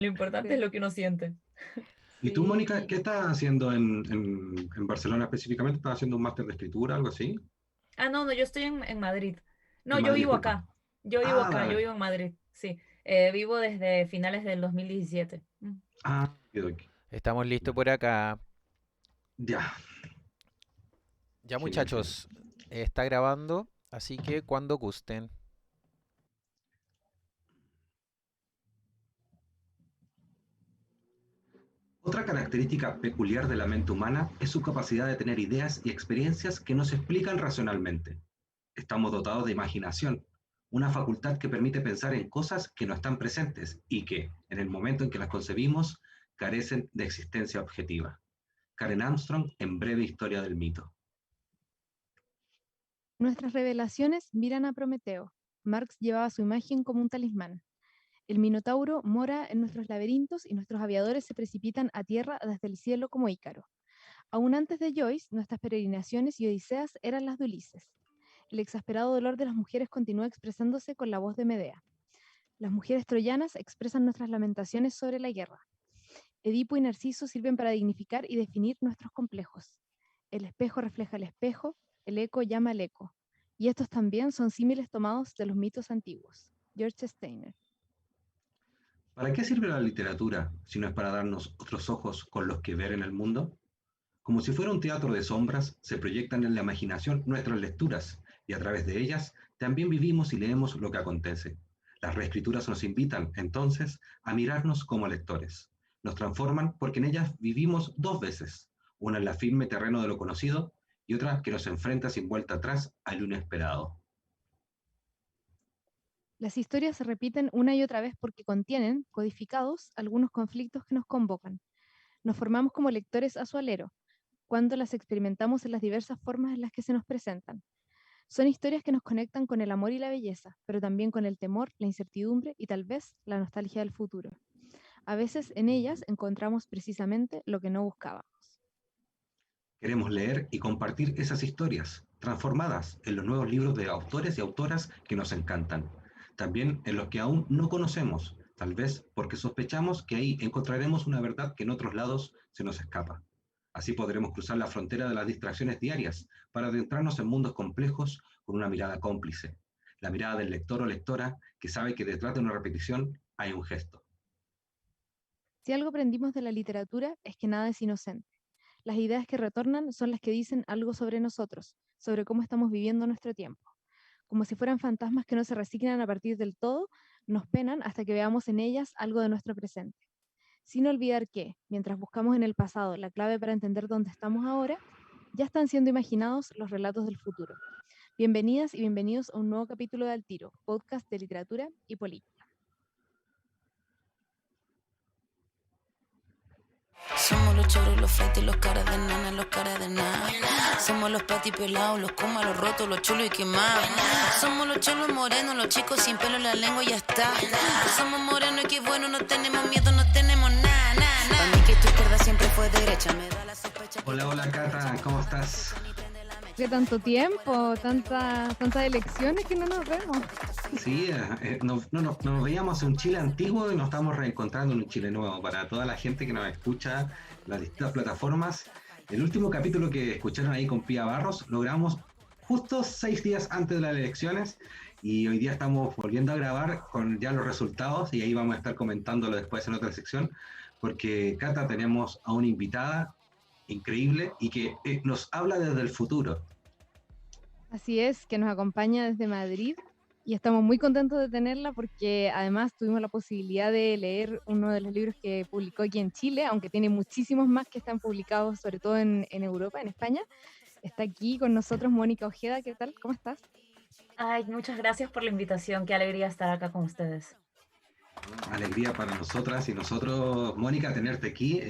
Lo importante es Sí. lo que uno siente. ¿Y tú, Mónica, Sí. qué estás haciendo en Barcelona específicamente? ¿Estás haciendo un máster de escritura, algo así? Ah, no, no, yo estoy en Madrid. No, En yo Madrid, vivo disculpa. acá. Yo vivo Ah, acá, yo vale. vivo en Madrid, sí. Vivo desde finales del 2017. Ah, ok. Estamos listos por acá. Ya, Ya genial, genial. muchachos, está grabando, así que cuando gusten. Otra característica peculiar de la mente humana es su capacidad de tener ideas y experiencias que no se explican racionalmente. Estamos dotados de imaginación, una facultad que permite pensar en cosas que no están presentes y que, en el momento en que las concebimos, carecen de existencia objetiva. Karen Armstrong en Breve Historia del Mito. Nuestras revelaciones miran a Prometeo. Marx llevaba su imagen como un talismán. El Minotauro mora en nuestros laberintos y nuestros aviadores se precipitan a tierra desde el cielo como Ícaro. Aún antes de Joyce, nuestras peregrinaciones y odiseas eran las de Ulises. El exasperado dolor de las mujeres continúa expresándose con la voz de Medea. Las mujeres troyanas expresan nuestras lamentaciones sobre la guerra. Edipo y Narciso sirven para dignificar y definir nuestros complejos. El espejo refleja el espejo, el eco llama al eco. Y estos también son símiles tomados de los mitos antiguos. George Steiner. ¿Para qué sirve la literatura si no es para darnos otros ojos con los que ver en el mundo? Como si fuera un teatro de sombras, se proyectan en la imaginación nuestras lecturas y a través de ellas también vivimos y leemos lo que acontece. Las reescrituras nos invitan, entonces, a mirarnos como lectores. Nos transforman porque en ellas vivimos dos veces, una en la firme terreno de lo conocido y otra que nos enfrenta sin vuelta atrás a lo inesperado. Las historias se repiten una y otra vez porque contienen, codificados, algunos conflictos que nos convocan. Nos formamos como lectores a su alero, cuando las experimentamos en las diversas formas en las que se nos presentan. Son historias que nos conectan con el amor y la belleza, pero también con el temor, la incertidumbre y tal vez la nostalgia del futuro. A veces en ellas encontramos precisamente lo que no buscábamos. Queremos leer y compartir esas historias, transformadas en los nuevos libros de autores y autoras que nos encantan. También en los que aún no conocemos, tal vez porque sospechamos que ahí encontraremos una verdad que en otros lados se nos escapa. Así podremos cruzar la frontera de las distracciones diarias para adentrarnos en mundos complejos con una mirada cómplice, la mirada del lector o lectora que sabe que detrás de una repetición hay un gesto. Si algo aprendimos de la literatura es que nada es inocente. Las ideas que retornan son las que dicen algo sobre nosotros, sobre cómo estamos viviendo nuestro tiempo. Como si fueran fantasmas que no se resignan a partir del todo, nos penan hasta que veamos en ellas algo de nuestro presente. Sin olvidar que, mientras buscamos en el pasado la clave para entender dónde estamos ahora, ya están siendo imaginados los relatos del futuro. Bienvenidas y bienvenidos a un nuevo capítulo de Al Tiro, podcast de literatura y política. Somos los choros, los flights, los caras de nana, los caras de nada. Somos los patipelados, los comas, los rotos, los chulos y quemados. Somos los cholos morenos, los chicos sin pelo en la lengua y ya está. Somos morenos y qué bueno, no tenemos miedo, no tenemos nada, nada, nada. Para mí que tu izquierda siempre fue derecha, me da la sospecha. Hola, hola Cata, ¿cómo estás? ¿Qué tanto tiempo? Tantas elecciones que no nos vemos. Sí, nos veíamos en un Chile antiguo y nos estamos reencontrando en un Chile nuevo. Para toda la gente que nos escucha en las distintas plataformas, el último capítulo que escucharon ahí con Pía Barros lo grabamos justo 6 días antes de las elecciones y hoy día estamos volviendo a grabar con ya los resultados y ahí vamos a estar comentándolo después en otra sección porque Cata tenemos a una invitada increíble y que nos habla desde el futuro. Así es, que nos acompaña desde Madrid y estamos muy contentos de tenerla porque además tuvimos la posibilidad de leer uno de los libros que publicó aquí en Chile, aunque tiene muchísimos más que están publicados sobre todo en Europa, en España. Está aquí con nosotros Mónica Ojeda, ¿qué tal? ¿Cómo estás? Ay, muchas gracias por la invitación. Qué alegría estar acá con ustedes. Alegría para nosotras y nosotros, Mónica, tenerte aquí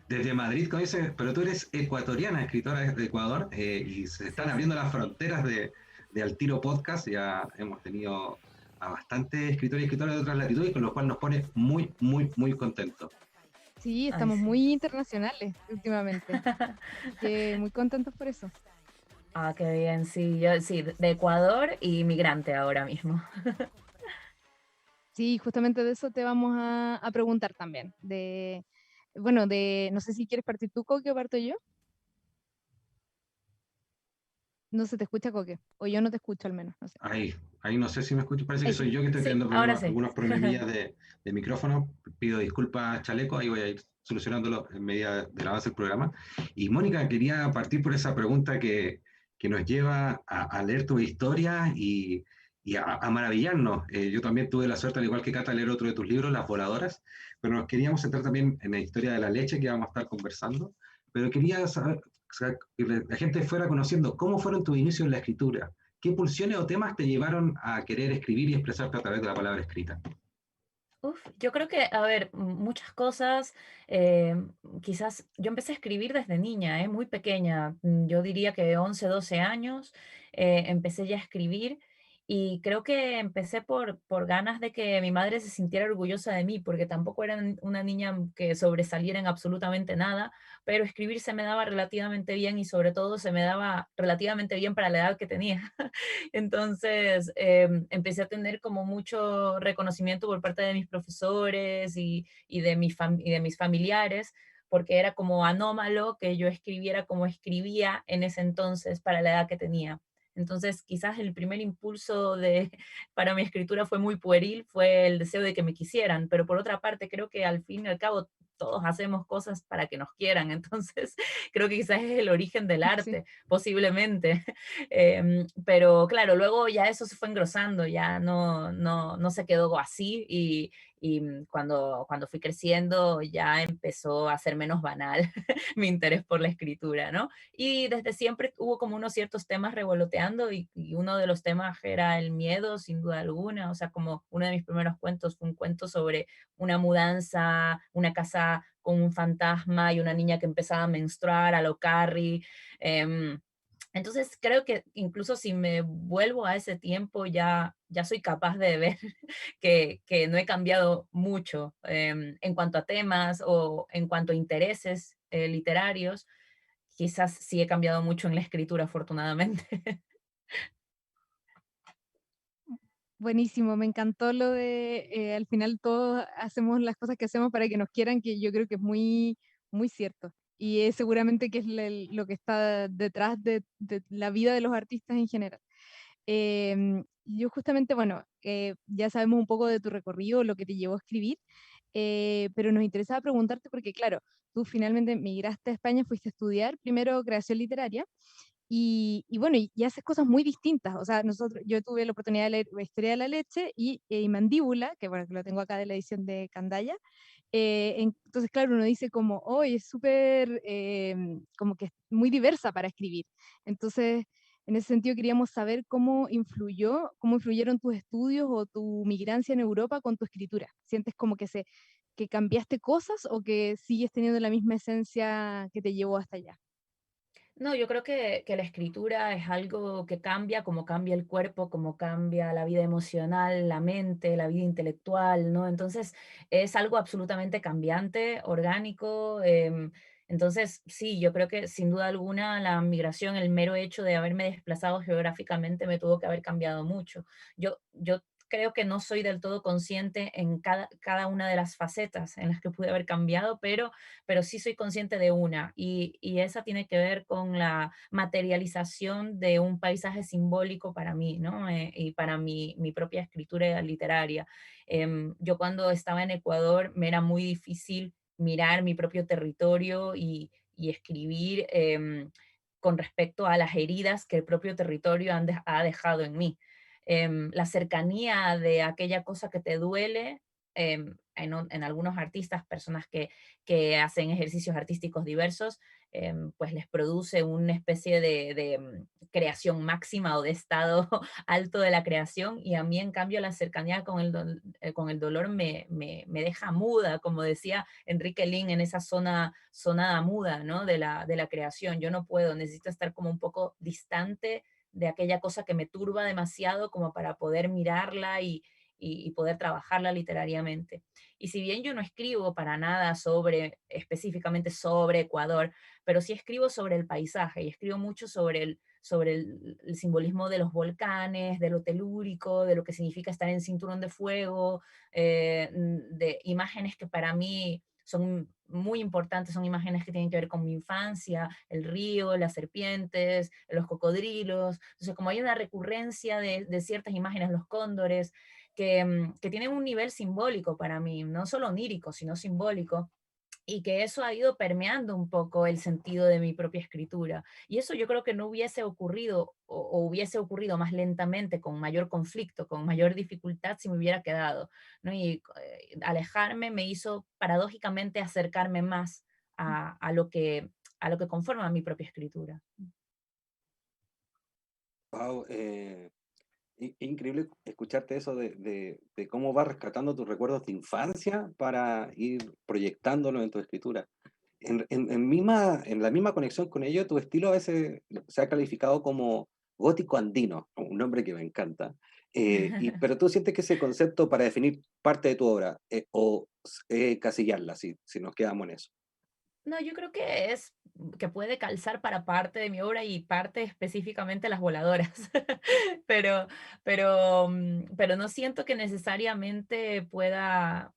desde Madrid, como dices, pero tú eres ecuatoriana, escritora de Ecuador, y se están abriendo las fronteras de Al Tiro Podcast. Ya hemos tenido a bastantes escritores y escritoras de otras latitudes, con lo cual nos pone muy, muy, muy contentos. Sí, Ay, estamos sí. muy internacionales últimamente, que muy contentos por eso. Ah, qué bien, sí, yo sí, de Ecuador y migrante ahora mismo. Sí, justamente de eso te vamos a preguntar también. Bueno, no sé si quieres partir tú, Coque, o parto yo. No se te escucha, Coque, o yo no te escucho al menos, no sé. Ahí no sé si me escucho, parece que Ahí sí. soy yo que estoy Sí, teniendo ahora problemas, sí. algunos problemillas de micrófono. Pido disculpas, Chaleco, ahí voy a ir solucionándolo en medida del avance del programa. Y Mónica, quería partir por esa pregunta que nos lleva a leer tu historia y a maravillarnos. Yo también tuve la suerte, al igual que Cata, de leer otro de tus libros, Las Voladoras, pero nos queríamos centrar también en la historia de la leche que vamos a estar conversando. Pero quería saber, o sea, que la gente fuera conociendo cómo fueron tus inicios en la escritura. ¿Qué pulsiones o temas te llevaron a querer escribir y expresarte a través de la palabra escrita? Uf, yo creo que, a ver, muchas cosas, quizás yo empecé a escribir desde niña, muy pequeña, yo diría que 11, 12 años, empecé ya a escribir y creo que empecé por ganas de que mi madre se sintiera orgullosa de mí, porque tampoco era una niña que sobresaliera en absolutamente nada, pero escribir se me daba relativamente bien y sobre todo se me daba relativamente bien para la edad que tenía. Entonces, empecé a tener como mucho reconocimiento por parte de mis profesores y de mis familiares, porque era como anómalo que yo escribiera como escribía en ese entonces para la edad que tenía. Entonces, quizás el primer impulso para mi escritura fue muy pueril, fue el deseo de que me quisieran, pero por otra parte, creo que al fin y al cabo todos hacemos cosas para que nos quieran, entonces creo que quizás es el origen del Sí. arte, posiblemente. Pero claro, luego ya eso se fue engrosando, ya no se quedó así y cuando fui creciendo ya empezó a ser menos banal mi interés por la escritura, ¿no? Y desde siempre hubo como unos ciertos temas revoloteando y uno de los temas era el miedo, sin duda alguna, o sea, como uno de mis primeros cuentos fue un cuento sobre una mudanza, una casa con un fantasma y una niña que empezaba a menstruar a lo Carrie. em, entonces creo que incluso si me vuelvo a ese tiempo ya soy capaz de ver que no he cambiado mucho en cuanto a temas o en cuanto a intereses literarios. Quizás sí he cambiado mucho en la escritura, afortunadamente. Buenísimo, me encantó lo de al final todos hacemos las cosas que hacemos para que nos quieran, que yo creo que es muy, muy cierto. Y es seguramente que es lo que está detrás de la vida de los artistas en general. Yo justamente, bueno, ya sabemos un poco de tu recorrido, lo que te llevó a escribir, pero nos interesaba preguntarte porque, claro, tú finalmente migraste a España, fuiste a estudiar primero creación literaria y bueno, y haces cosas muy distintas. O sea, yo tuve la oportunidad de leer La Historia de la Leche y Mandíbula, que bueno, que lo tengo acá de la edición de Candaya. Entonces, claro, uno dice como, oh, es súper, como que es muy diversa para escribir. Entonces, en ese sentido queríamos saber cómo influyeron tus estudios o tu migrancia en Europa con tu escritura. ¿Sientes como que cambiaste cosas o que sigues teniendo la misma esencia que te llevó hasta allá? No, yo creo que la escritura es algo que cambia, como cambia el cuerpo, como cambia la vida emocional, la mente, la vida intelectual, ¿no? Entonces es algo absolutamente cambiante, orgánico. Entonces, sí, yo creo que sin duda alguna la migración, el mero hecho de haberme desplazado geográficamente me tuvo que haber cambiado mucho. Yo creo que no soy del todo consciente en cada una de las facetas en las que pude haber cambiado, pero sí soy consciente de una, y esa tiene que ver con la materialización de un paisaje simbólico para mí, ¿no? Y para mi propia escritura literaria. Yo cuando estaba en Ecuador me era muy difícil mirar mi propio territorio y escribir con respecto a las heridas que el propio territorio ha dejado en mí. La cercanía de aquella cosa que te duele en algunos artistas, personas que hacen ejercicios artísticos diversos, pues les produce una especie de creación máxima o de estado alto de la creación, y a mí en cambio la cercanía con el dolor me deja muda, como decía Enrique Lin, en esa zona muda, ¿no? de la creación. Yo no puedo, necesito estar como un poco distante de aquella cosa que me turba demasiado como para poder mirarla y poder trabajarla literariamente. Y si bien yo no escribo para nada específicamente sobre Ecuador, pero sí escribo sobre el paisaje y escribo mucho sobre el simbolismo de los volcanes, de lo telúrico, de lo que significa estar en cinturón de fuego, de imágenes que para mí son muy importantes, son imágenes que tienen que ver con mi infancia, el río, las serpientes, los cocodrilos. Entonces, como hay una recurrencia de ciertas imágenes, los cóndores, que tienen un nivel simbólico para mí, no solo onírico, sino simbólico, y que eso ha ido permeando un poco el sentido de mi propia escritura. Y eso yo creo que no hubiese ocurrido o hubiese ocurrido más lentamente, con mayor conflicto, con mayor dificultad si me hubiera quedado, ¿no? Y alejarme me hizo paradójicamente acercarme más a lo que conforma mi propia escritura. Wow, increíble escucharte eso de cómo vas rescatando tus recuerdos de infancia para ir proyectándolo en tu escritura. En la misma conexión con ello, tu estilo a veces se ha calificado como gótico andino, un nombre que me encanta. Pero tú sientes que ese concepto para definir parte de tu obra, o casillarla, si nos quedamos en eso. No, yo creo que puede calzar para parte de mi obra y parte específicamente las voladoras, pero, pero no siento que necesariamente pueda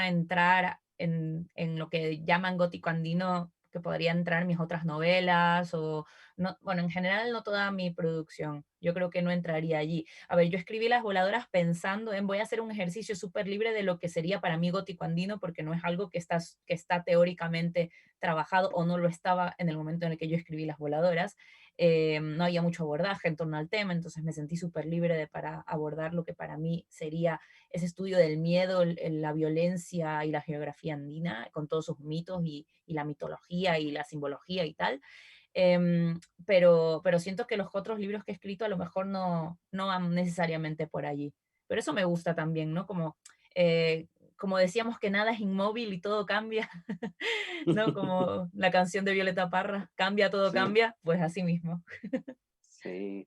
entrar en lo que llaman gótico andino, que podría entrar en mis otras novelas o, no, bueno, en general no toda mi producción, yo creo que no entraría allí. A ver, yo escribí Las Voladoras pensando en voy a hacer un ejercicio súper libre de lo que sería para mí gótico andino, porque no es algo que está teóricamente trabajado o no lo estaba en el momento en el que yo escribí Las Voladoras. No había mucho abordaje en torno al tema, entonces me sentí súper libre para abordar lo que para mí sería ese estudio del miedo, la violencia y la geografía andina, con todos sus mitos y la mitología y la simbología y tal. Pero siento que los otros libros que he escrito a lo mejor no van necesariamente por allí. Pero eso me gusta también, ¿no? Como decíamos que nada es inmóvil y todo cambia, ¿no? Como la canción de Violeta Parra, cambia, todo Sí, cambia, pues así mismo. sí,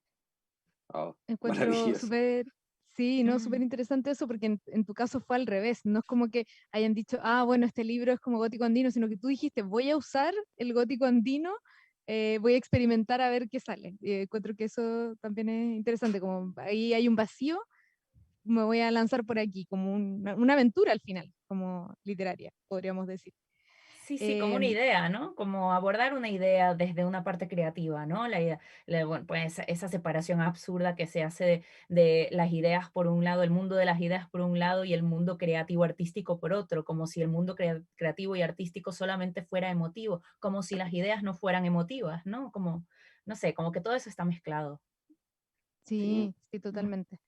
oh, Encuentro maravilloso. súper, sí, ¿no? Mm. Súper interesante eso, porque en tu caso fue al revés. No es como que hayan dicho, ah, bueno, este libro es como gótico andino, sino que tú dijiste, voy a usar el gótico andino, voy a experimentar a ver qué sale. Encuentro que eso también es interesante, como ahí hay un vacío, me voy a lanzar por aquí, como una aventura al final, como literaria, podríamos decir. Sí, sí, como una Em, idea, ¿no? Como abordar una idea desde una parte creativa, ¿no? La idea, bueno, pues esa separación absurda que se hace de las ideas por un lado, el mundo de las ideas por un lado y el mundo creativo artístico por otro, como si el mundo creativo y artístico solamente fuera emotivo, como si las ideas no fueran emotivas, ¿no? Como, no sé, como que todo eso está mezclado. Sí, sí, sí, Mm. totalmente.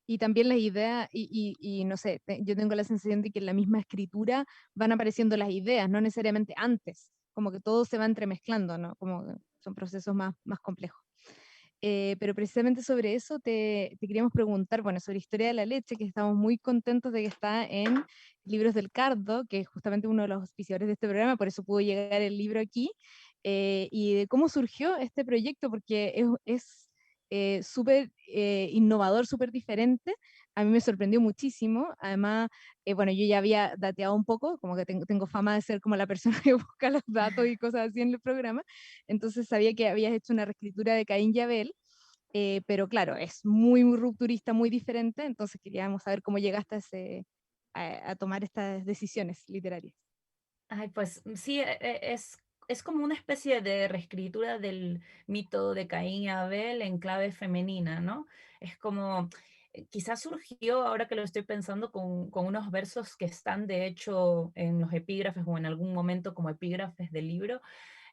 Y también las ideas, no sé, yo tengo la sensación de que en la misma escritura van apareciendo las ideas, no necesariamente antes, como que todo se va entremezclando, ¿no? Como que son procesos más complejos. Pero precisamente sobre eso te queríamos preguntar, bueno, sobre Historia de la Leche, que estamos muy contentos de que está en Libros del Cardo, que es justamente uno de los auspiciadores de este programa, por eso pudo llegar el libro aquí, y de cómo surgió este proyecto, porque es súper innovador, súper diferente. A mí me sorprendió muchísimo. Además, bueno, yo ya había dateado un poco, como que tengo fama de ser como la persona que busca los datos y cosas así en el programa. Entonces sabía que habías hecho una reescritura de Caín y Abel, pero claro, es muy rupturista, muy diferente. Entonces queríamos saber cómo llegaste a tomar estas decisiones literarias. Ay, pues sí, es como una especie de reescritura del mito de Caín y Abel en clave femenina, ¿no? Es como, quizás surgió, ahora que lo estoy pensando, con unos versos que están de hecho en los epígrafes o en algún momento como epígrafes del libro,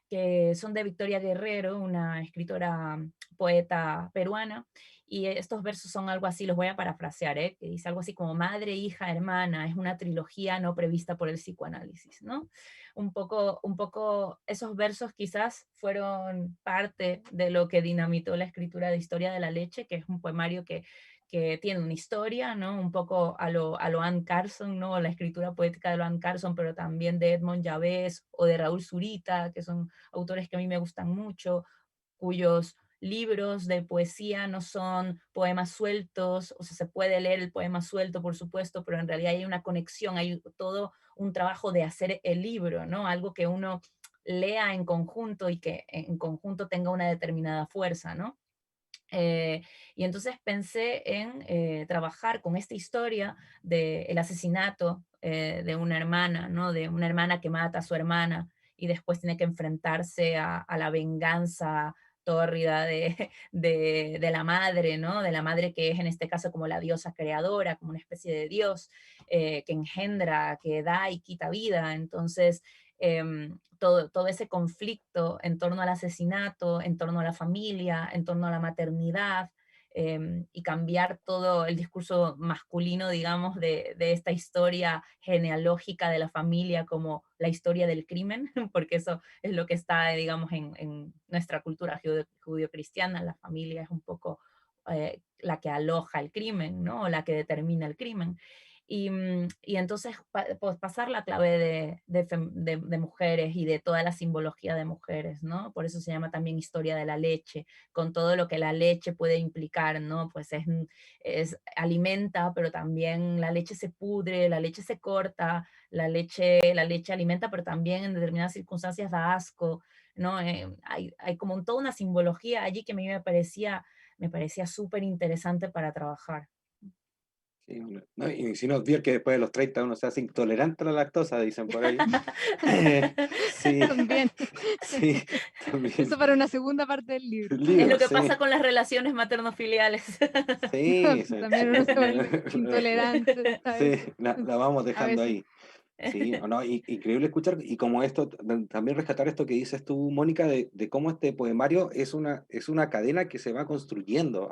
que son de Victoria Guerrero, una escritora, poeta peruana, y estos versos son algo así, los voy a parafrasear, que dice algo así como madre, hija, hermana, es una trilogía no prevista por el psicoanálisis, ¿no? Un poco esos versos quizás fueron parte de lo que dinamitó la escritura de Historia de la Leche, que es un poemario que tiene una historia, ¿no? Un poco a lo Anne Carson, ¿no? La escritura poética de lo Anne Carson, pero también de Edmond Javés o de Raúl Zurita, que son autores que a mí me gustan mucho, cuyos libros de poesía no son poemas sueltos, o sea, se puede leer el poema suelto, por supuesto, pero en realidad hay una conexión, hay todo un trabajo de hacer el libro, ¿no? Algo que uno lea en conjunto y que en conjunto tenga una determinada fuerza, ¿no? Eh, y entonces pensé en trabajar con esta historia del asesinato de una hermana, ¿no? De una hermana que mata a su hermana y después tiene que enfrentarse a la venganza tórrida de la madre, ¿no? De la madre que es en este caso como la diosa creadora, como una especie de dios que engendra, que da y quita vida. Entonces, todo ese conflicto en torno al asesinato, en torno a la familia, en torno a la maternidad, y cambiar todo el discurso masculino, digamos, de esta historia genealógica de la familia como la historia del crimen, porque eso es lo que está, digamos, en nuestra cultura judio-cristiana. La familia es un poco la que aloja el crimen, ¿no? O la que determina el crimen. Y entonces pues pasar la clave de mujeres y de toda la simbología de mujeres, ¿no? Por eso se llama también historia de la leche, con todo lo que la leche puede implicar, ¿no? Pues alimenta, pero también la leche se pudre, la leche se corta, la leche alimenta, pero también en determinadas circunstancias da asco, ¿no? Hay como toda una simbología allí que a mí me parecía súper interesante para trabajar. Sí, no, y sin olvidar que después de los 30 uno se hace intolerante a la lactosa, dicen por ahí. Sí, También. sí, también. Eso para una segunda parte del libro. Es Libro, lo que sí, pasa con las relaciones materno-filiales. sí, sí. También uno se vuelve intolerante, Sí, ¿sabes? la vamos A dejando veces. ahí. Sí, o no, increíble escuchar, y como esto, también rescatar esto que dices tú, Mónica, de cómo este poemario es una cadena que se va construyendo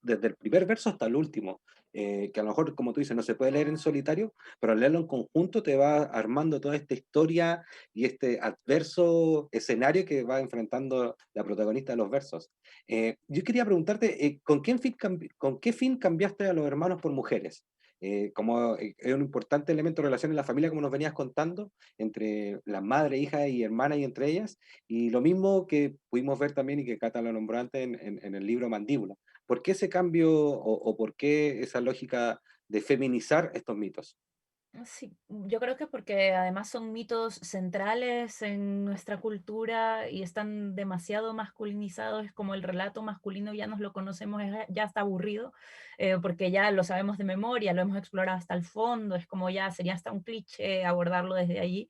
desde el primer verso hasta el último, que a lo mejor, como tú dices, no se puede leer en solitario, pero al leerlo en conjunto te va armando toda esta historia y este adverso escenario que va enfrentando la protagonista de los versos. Yo quería preguntarte, ¿con qué fin cambiaste a los hermanos por mujeres? Como es un importante elemento de relación en la familia, como nos venías contando, entre las madres, hijas y hermanas y entre ellas, y lo mismo que pudimos ver también y que Cata lo nombró antes en el libro Mandíbula. ¿Por qué ese cambio o por qué esa lógica de feminizar estos mitos? Sí, yo creo que porque además son mitos centrales en nuestra cultura y están demasiado masculinizados, es como el relato masculino ya nos lo conocemos, ya está aburrido, porque ya lo sabemos de memoria, lo hemos explorado hasta el fondo, es como ya sería hasta un cliché abordarlo desde allí.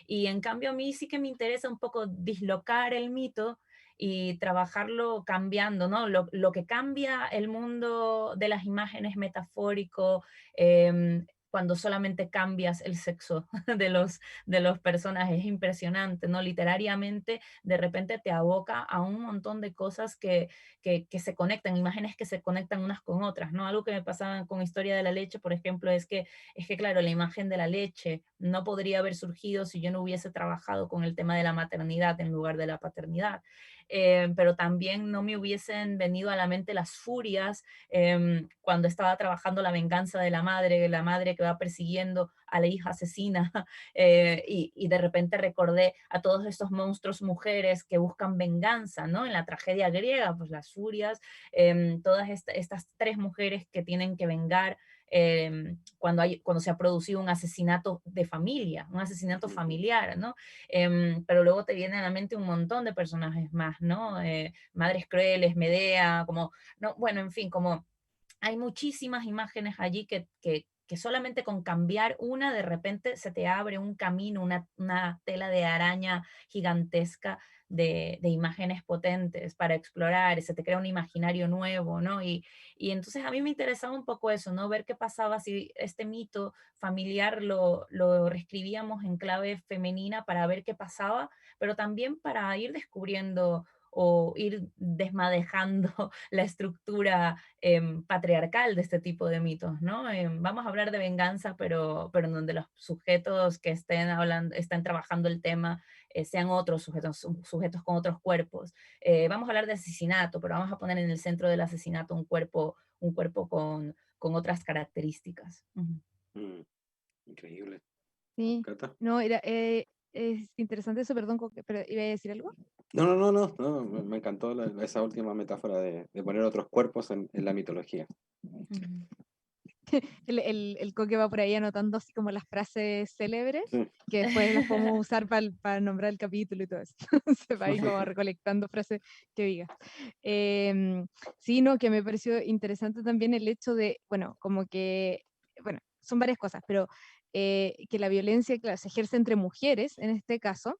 Y en cambio a mí sí que me interesa un poco dislocar el mito y trabajarlo cambiando, ¿no? Lo que cambia el mundo de las imágenes metafórico, cuando solamente cambias el sexo de los personajes. Es impresionante, ¿no? Literariamente, de repente te aboca a un montón de cosas que se conectan, imágenes que se conectan unas con otras, ¿no? Algo que me pasaba con Historia de la Leche, por ejemplo, es que, claro, la imagen de la leche no podría haber surgido si yo no hubiese trabajado con el tema de la maternidad en lugar de la paternidad. Pero también no me hubiesen venido a la mente las furias cuando estaba trabajando la venganza de la madre que va persiguiendo a la hija asesina, y de repente recordé a todos estos monstruos mujeres que buscan venganza, ¿no? En la tragedia griega, pues las furias, todas estas tres mujeres que tienen que vengar cuando se ha producido un asesinato de familia, un asesinato familiar, ¿no? Pero luego te vienen a la mente un montón de personajes más, ¿no? Madres crueles, Medea, como, no, bueno, en fin, como hay muchísimas imágenes allí que solamente con cambiar una, de repente se te abre un camino, una tela de araña gigantesca de imágenes potentes para explorar, y se te crea un imaginario nuevo, ¿no? Y entonces a mí me interesaba un poco eso, ¿no? Ver qué pasaba si este mito familiar lo reescribíamos en clave femenina para ver qué pasaba, pero también para ir descubriendo o ir desmadejando la estructura patriarcal de este tipo de mitos, ¿no? Vamos a hablar de venganza, pero en donde los sujetos que estén trabajando el tema sean otros sujetos con otros cuerpos. Vamos a hablar de asesinato, pero vamos a poner en el centro del asesinato un cuerpo con otras características. Ujú. Mm, increíble. Sí. Cata. No, es interesante eso, perdón, pero ¿iba a decir algo? No, no, no, no, no, me encantó esa última metáfora de poner otros cuerpos en la mitología. Ujú. El Coque va por ahí anotando así como las frases célebres, Sí. que después las podemos usar para nombrar el capítulo y todo eso. Se va ahí como recolectando frases que diga. Sí, no, que me pareció interesante también el hecho de, bueno, como que, bueno, son varias cosas, pero que la violencia, claro, se ejerce entre mujeres en este caso,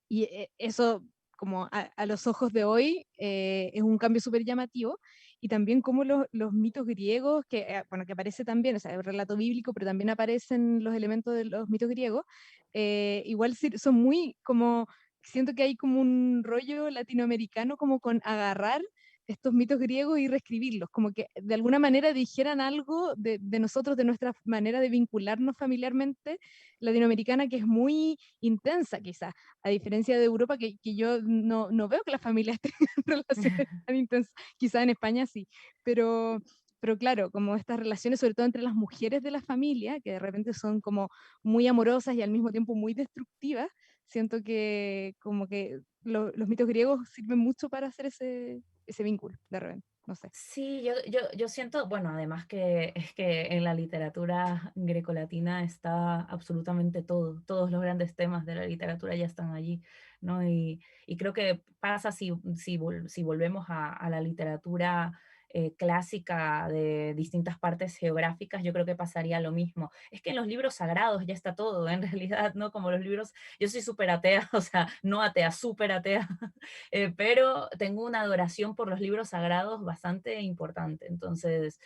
y eso, como a los ojos de hoy, es un cambio súper llamativo. Y también como los mitos griegos, que, bueno, que aparece también, o sea, es un relato bíblico, pero también aparecen los elementos de los mitos griegos, igual son muy como, siento que hay como un rollo latinoamericano como con agarrar estos mitos griegos y reescribirlos, como que de alguna manera dijeran algo de nosotros, de nuestra manera de vincularnos familiarmente latinoamericana, que es muy intensa quizás, a diferencia de Europa, que yo no veo que las familias tengan relaciones tan intensas, quizás en España sí, pero, pero claro, como estas relaciones, sobre todo entre las mujeres de la familia, que de repente son como muy amorosas y al mismo tiempo muy destructivas, siento que como que los mitos griegos sirven mucho para hacer ese vínculo, de repente, no sé. Sí, yo siento, bueno, además que es que en la literatura grecolatina está absolutamente todo, todos los grandes temas de la literatura ya están allí, ¿no? Y creo que pasa si volvemos a la literatura clásica de distintas partes geográficas, yo creo que pasaría lo mismo. Es que en los libros sagrados ya está todo, en realidad, ¿no? Como los libros, yo soy súper atea, o sea, no atea, súper atea, pero tengo una adoración por los libros sagrados bastante importante. Entonces,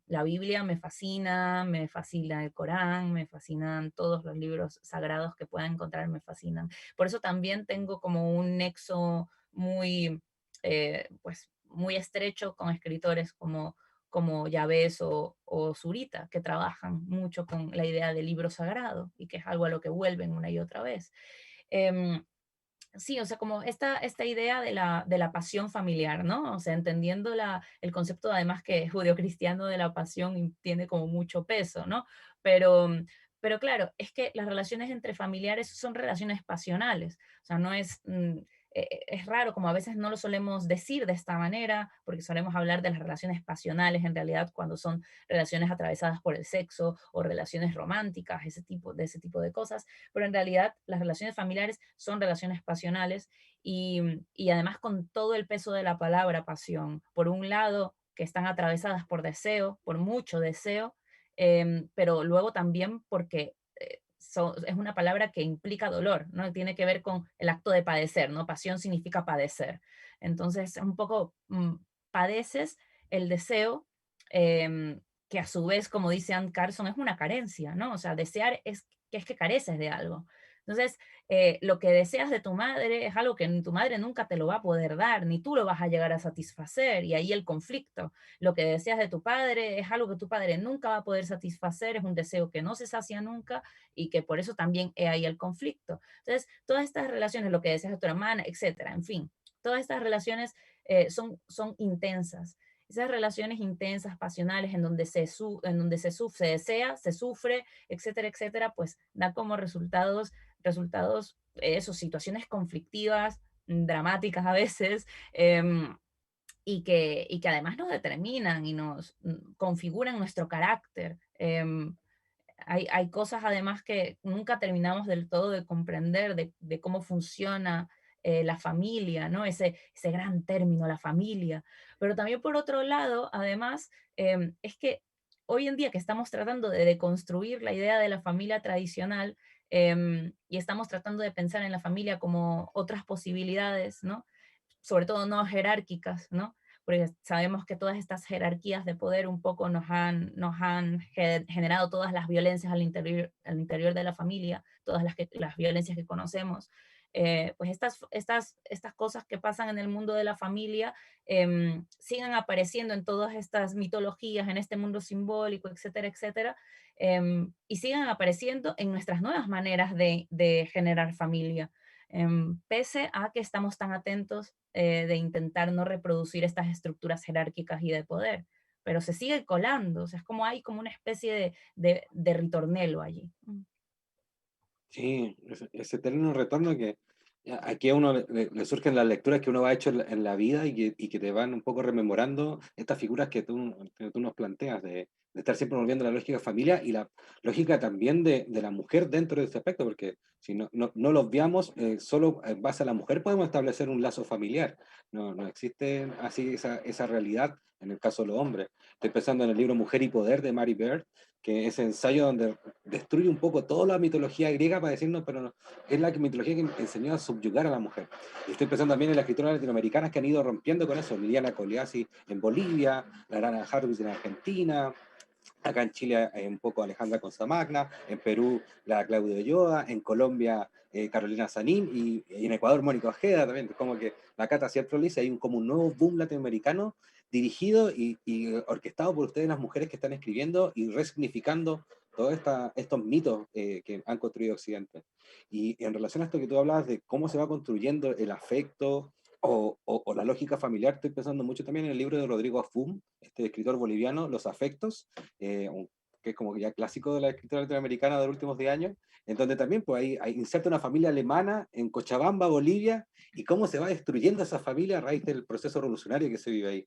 la Biblia me fascina el Corán, me fascinan todos los libros sagrados que pueda encontrar, me fascinan. Por eso también tengo como un nexo muy, pues, muy estrecho con escritores como Yavés o Zurita, que trabajan mucho con la idea del libro sagrado y que es algo a lo que vuelven una y otra vez. Em, Sí, o sea, como esta idea de la pasión familiar, ¿no? O sea, entendiendo el concepto además que judeocristiano de la pasión tiene como mucho peso, ¿no? Pero, pero claro, es que las relaciones entre familiares son relaciones pasionales, o sea, no es, es raro, como a veces no lo solemos decir de esta manera, porque solemos hablar de las relaciones pasionales en realidad cuando son relaciones atravesadas por el sexo o relaciones románticas, ese tipo de cosas, pero en realidad las relaciones familiares son relaciones pasionales y además con todo el peso de la palabra pasión. Por un lado, que están atravesadas por deseo, por mucho deseo, pero luego también porque es una palabra que implica dolor, ¿no? Tiene que ver con el acto de padecer, ¿no? Pasión significa padecer. Entonces, un poco padeces el deseo, que a su vez, como dice Anne Carson, es una carencia, ¿no? O sea, desear es que careces de algo. Entonces, lo que deseas de tu madre es algo que tu madre nunca te lo va a poder dar, ni tú lo vas a llegar a satisfacer, y ahí el conflicto. Lo que deseas de tu padre es algo que tu padre nunca va a poder satisfacer, es un deseo que no se sacia nunca y que por eso también es ahí el conflicto. Entonces, todas estas relaciones, lo que deseas de tu hermana, etcétera, en fin, todas estas relaciones son intensas. Esas relaciones intensas, pasionales, en donde se desea, se sufre, etcétera, etcétera, pues da como resultados, eso, situaciones conflictivas, dramáticas a veces, y que además nos determinan y nos configuran nuestro carácter. Hay cosas además que nunca terminamos del todo de comprender de cómo funciona la familia, ¿no? Ese gran término, la familia. Pero también por otro lado, además, es que hoy en día que estamos tratando de deconstruir la idea de la familia tradicional, y estamos tratando de pensar en la familia como otras posibilidades, ¿no? Sobre todo no jerárquicas, ¿no? Porque sabemos que todas estas jerarquías de poder un poco nos han generado todas las violencias al interior de la familia, todas las violencias que conocemos. Pues estas cosas que pasan en el mundo de la familia siguen apareciendo en todas estas mitologías, en este mundo simbólico, etcétera, etcétera, y sigan apareciendo en nuestras nuevas maneras de generar familia. Pese a que estamos tan atentos de intentar no reproducir estas estructuras jerárquicas y de poder, pero se sigue colando, o sea, es como hay como una especie de ritornelo allí. Sí, ese eterno retorno que Aquí a uno le surgen las lecturas que uno ha hecho en la vida y que te van un poco rememorando estas figuras que tú nos planteas, de estar siempre volviendo a la lógica de familia y la lógica también de la mujer dentro de este aspecto, porque si no lo obviamos, solo en base a la mujer podemos establecer un lazo familiar. No existe así esa realidad en el caso de los hombres. Estoy pensando en el libro Mujer y Poder de Mary Beard, que es ensayo donde destruye un poco toda la mitología griega para decirnos, pero no, es la mitología que enseñó a subyugar a la mujer. Y estoy pensando también en las escritoras latinoamericanas que han ido rompiendo con eso. Liliana Coliasi en Bolivia, la Arana Harvis en Argentina, acá en Chile un poco Alejandra Consamagna, en Perú la Claudia Ulloa, en Colombia Carolina Sanín y en Ecuador Mónica Ojeda también. Es como que la Cata siempre lo dice, hay como un nuevo boom latinoamericano dirigido y orquestado por ustedes las mujeres que están escribiendo y resignificando todos estos mitos que han construido Occidente. Y en relación a esto que tú hablabas de cómo se va construyendo el afecto o la lógica familiar, estoy pensando mucho también en el libro de Rodrigo Afum, este escritor boliviano, Los afectos, que es como ya clásico de la escritura latinoamericana de los últimos 10 años, en donde también pues, hay inserta una familia alemana en Cochabamba, Bolivia, y cómo se va destruyendo esa familia a raíz del proceso revolucionario que se vive ahí.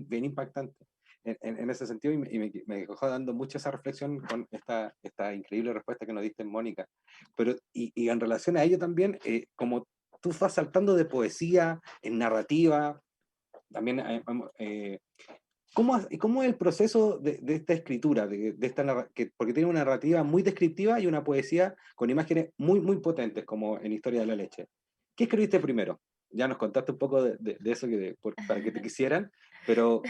Bien impactante. En ese sentido, me dejó dando mucho esa reflexión con esta increíble respuesta que nos diste, Mónica. Pero, y en relación a ello también, como tú vas saltando de poesía en narrativa, también ¿cómo es el proceso de esta escritura? Porque tiene una narrativa muy descriptiva y una poesía con imágenes muy, muy potentes, como en Historia de la Leche. ¿Qué escribiste primero? Ya nos contaste un poco de eso para que te quisieran, pero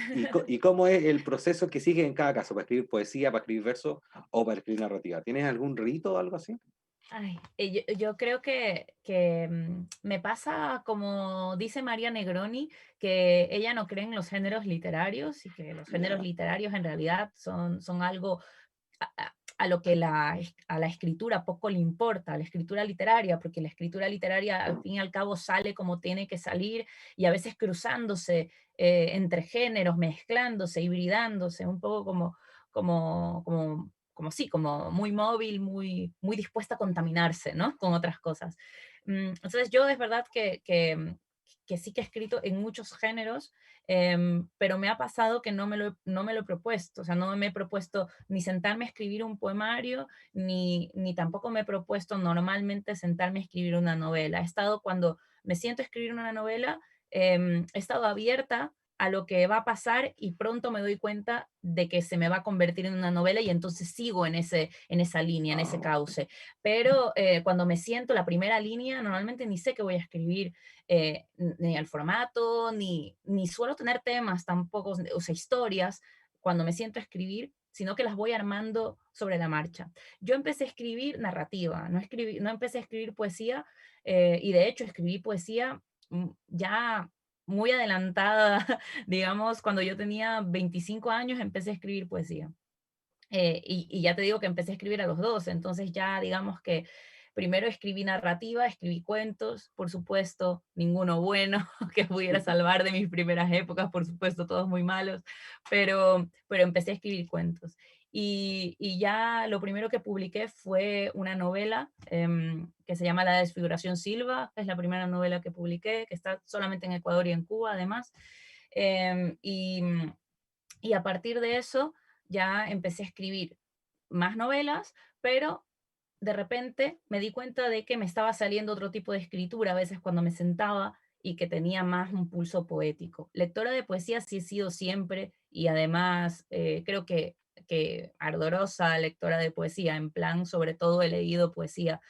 ¿y cómo es el proceso que sigue en cada caso? ¿Para escribir poesía, para escribir verso o para escribir narrativa? ¿Tienes algún rito o algo así? Ay, yo creo que me pasa como dice María Negroni, que ella no cree en los géneros literarios y que los géneros Ya. literarios en realidad son algo a lo que a la escritura poco le importa, a la escritura literaria, porque la escritura literaria al fin y al cabo sale como tiene que salir y a veces cruzándose entre géneros, mezclándose, hibridándose, un poco como sí, como muy móvil, muy dispuesta a contaminarse, ¿no? Con otras cosas. Entonces yo es verdad que sí que he escrito en muchos géneros, pero me ha pasado que no me lo he propuesto, o sea, no me he propuesto ni sentarme a escribir un poemario, ni tampoco me he propuesto normalmente sentarme a escribir una novela. He estado cuando me siento a escribir una novela, he estado abierta a lo que va a pasar y pronto me doy cuenta de que se me va a convertir en una novela y entonces sigo en esa línea, en ese cauce. Pero cuando me siento la primera línea, normalmente ni sé qué voy a escribir, ni el formato, ni suelo tener temas tampoco, o sea, historias, cuando me siento a escribir, sino que las voy armando sobre la marcha. Yo empecé a escribir narrativa, no empecé a escribir poesía, y de hecho escribí poesía ya muy adelantada, digamos, cuando yo tenía 25 años empecé a escribir poesía. Y ya te digo que empecé a escribir a los 12, entonces ya digamos que primero escribí narrativa, escribí cuentos, por supuesto, ninguno bueno que pudiera salvar de mis primeras épocas, por supuesto, todos muy malos, pero empecé a escribir cuentos. Y ya lo primero que publiqué fue una novela que se llama La Desfiguración Silva, que es la primera novela que publiqué, que está solamente en Ecuador y en Cuba además. Em, y, y a partir de eso ya empecé a escribir más novelas, pero de repente me di cuenta de que me estaba saliendo otro tipo de escritura a veces cuando me sentaba y que tenía más un pulso poético. Lectora de poesía sí he sido siempre y además creo que ardorosa lectora de poesía, en plan sobre todo he leído poesía,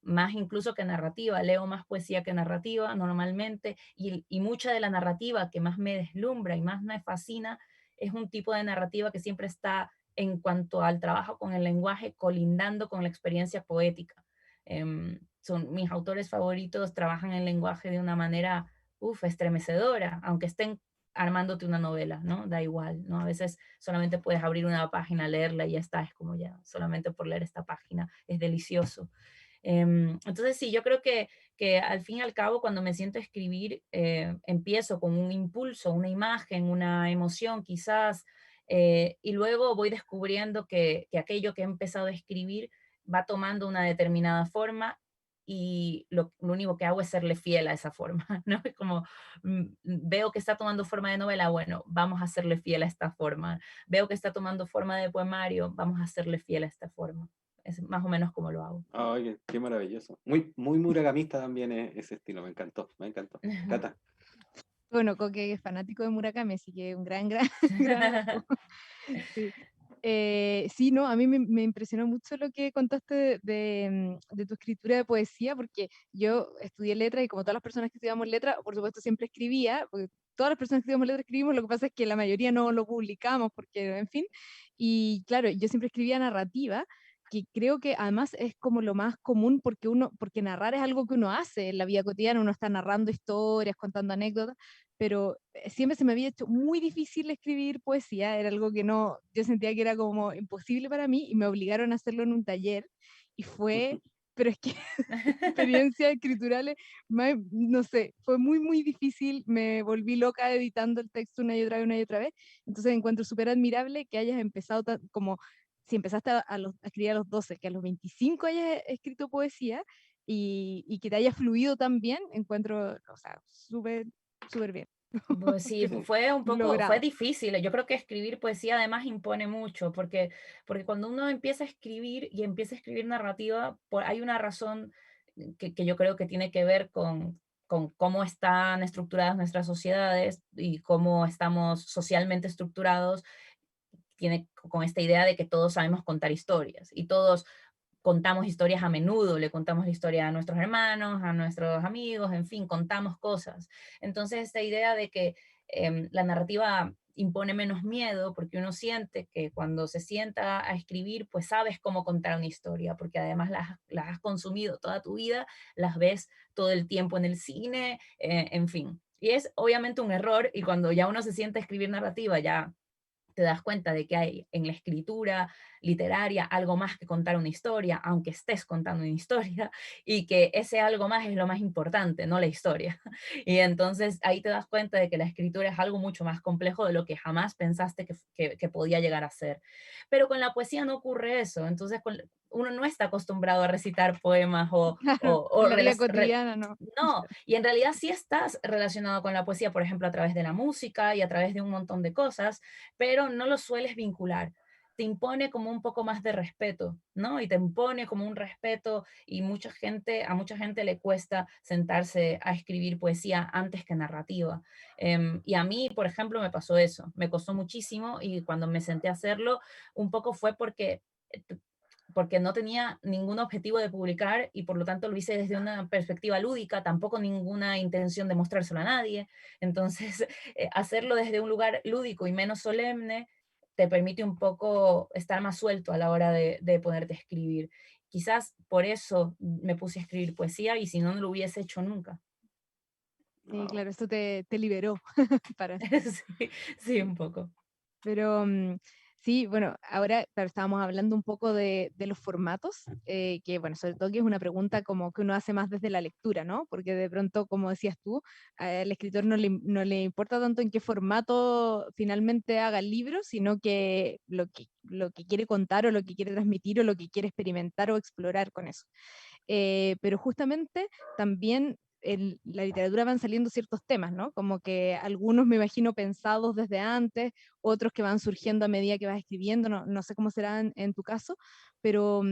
más incluso que narrativa, leo más poesía que narrativa normalmente y mucha de la narrativa que más me deslumbra y más me fascina es un tipo de narrativa que siempre está en cuanto al trabajo con el lenguaje, colindando con la experiencia poética. Son mis autores favoritos, trabajan el lenguaje de una manera, estremecedora, aunque estén armándote una novela, ¿no? Da igual, ¿no? A veces solamente puedes abrir una página, leerla y ya está, es como ya, solamente por leer esta página, es delicioso. Entonces sí, yo creo que al fin y al cabo cuando me siento a escribir, empiezo con un impulso, una imagen, una emoción quizás, y luego voy descubriendo que aquello que he empezado a escribir va tomando una determinada forma y lo único que hago es serle fiel a esa forma, ¿no? Es como, veo que está tomando forma de novela, bueno, vamos a serle fiel a esta forma. Veo que está tomando forma de poemario, vamos a serle fiel a esta forma. Es más o menos como lo hago. Ay, qué maravilloso. Muy, muy Murakamista también ese estilo, me encantó, me encantó. Cata. Bueno, Coque es fanático de Murakami, así que un gran, gran, gran ojo. Sí. Sí, no, a mí me impresionó mucho lo que contaste de tu escritura de poesía, porque yo estudié letras y como todas las personas que estudiamos letras, por supuesto siempre escribía, porque todas las personas que estudiamos letras escribimos, lo que pasa es que la mayoría no lo publicamos, porque, en fin, y claro, yo siempre escribía narrativa, que creo que además es como lo más común, porque narrar es algo que uno hace en la vida cotidiana, uno está narrando historias, contando anécdotas, pero siempre se me había hecho muy difícil escribir poesía, era algo que no, yo sentía que era como imposible para mí y me obligaron a hacerlo en un taller y fue, pero es que experiencias escriturales, no sé, fue muy, muy difícil, me volví loca editando el texto una y otra vez, entonces encuentro súper admirable que hayas empezado como, si empezaste a escribir a los 12, que a los 25 hayas escrito poesía y que te haya fluido tan bien, encuentro, o sea, súper, súper bien. Pues sí, Sí. fue un poco, fue Logrado. difícil. Yo creo que escribir poesía además impone mucho, porque cuando uno empieza a escribir y empieza a escribir narrativa, hay una razón que yo creo que tiene que ver con cómo están estructuradas nuestras sociedades y cómo estamos socialmente estructurados, tiene con esta idea de que todos sabemos contar historias y todos contamos historias a menudo, le contamos la historia a nuestros hermanos, a nuestros amigos, en fin, contamos cosas. Entonces, esta idea de que la narrativa impone menos miedo, porque uno siente que cuando se sienta a escribir, pues sabes cómo contar una historia, porque además las has consumido toda tu vida, las ves todo el tiempo en el cine, en fin. Y es obviamente un error, y cuando ya uno se sienta a escribir narrativa, ya te das cuenta de que hay en la escritura literaria algo más que contar una historia, aunque estés contando una historia, y que ese algo más es lo más importante, no la historia. Y entonces ahí te das cuenta de que la escritura es algo mucho más complejo de lo que jamás pensaste que podía llegar a ser. Pero con la poesía no ocurre eso, entonces uno no está acostumbrado a recitar poemas Claro, en la vida cotidiana, ¿no? no, y en realidad sí estás relacionado con la poesía, por ejemplo, a través de la música y a través de un montón de cosas, pero no lo sueles vincular. Te impone como un poco más de respeto, ¿no? Y te impone como un respeto y a mucha gente le cuesta sentarse a escribir poesía antes que narrativa. Y a mí, por ejemplo, me pasó eso, me costó muchísimo y cuando me senté a hacerlo, un poco fue eh, porque no tenía ningún objetivo de publicar y por lo tanto lo hice desde una perspectiva lúdica, tampoco ninguna intención de mostrárselo a nadie. Entonces, hacerlo desde un lugar lúdico y menos solemne te permite un poco estar más suelto a la hora de ponerte a escribir. Quizás por eso me puse a escribir poesía y si no, no lo hubiese hecho nunca. Sí, Wow, claro, esto te liberó para Sí, sí, un poco. Pero sí, bueno, ahora claro, estábamos hablando un poco de los formatos, que bueno, sobre todo que es una pregunta como que uno hace más desde la lectura, ¿no? Porque de pronto, como decías tú, al escritor no le importa tanto en qué formato finalmente haga el libro, sino que lo que quiere contar o lo que quiere transmitir o lo que quiere experimentar o explorar con eso. Pero justamente también en la literatura van saliendo ciertos temas, ¿no? Como que algunos me imagino pensados desde antes, otros que van surgiendo a medida que vas escribiendo, no sé cómo será en tu caso, pero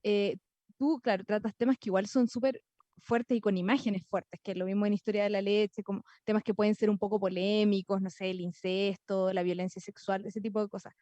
eh, tú, claro, tratas temas que igual son súper fuertes y con imágenes fuertes, que es lo mismo en Historia de la Leche, como temas que pueden ser un poco polémicos, no sé, el incesto, la violencia sexual, ese tipo de cosas.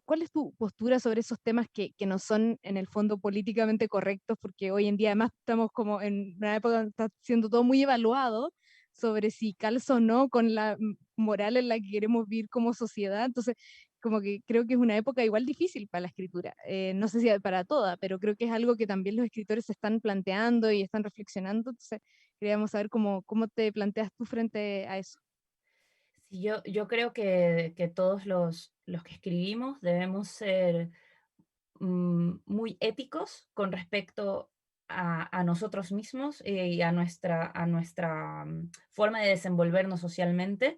¿Cuál es tu postura sobre esos temas que no son en el fondo políticamente correctos? Porque hoy en día además estamos como en una época donde está siendo todo muy evaluado sobre si calza o no con la moral en la que queremos vivir como sociedad. Entonces, como que creo que es una época igual difícil para la escritura. No sé si para toda, pero creo que es algo que también los escritores se están planteando y están reflexionando. Entonces, queríamos saber cómo te planteas tú frente a eso. Sí, yo creo que todos los que escribimos debemos ser muy éticos con respecto a nosotros mismos y a nuestra forma de desenvolvernos socialmente,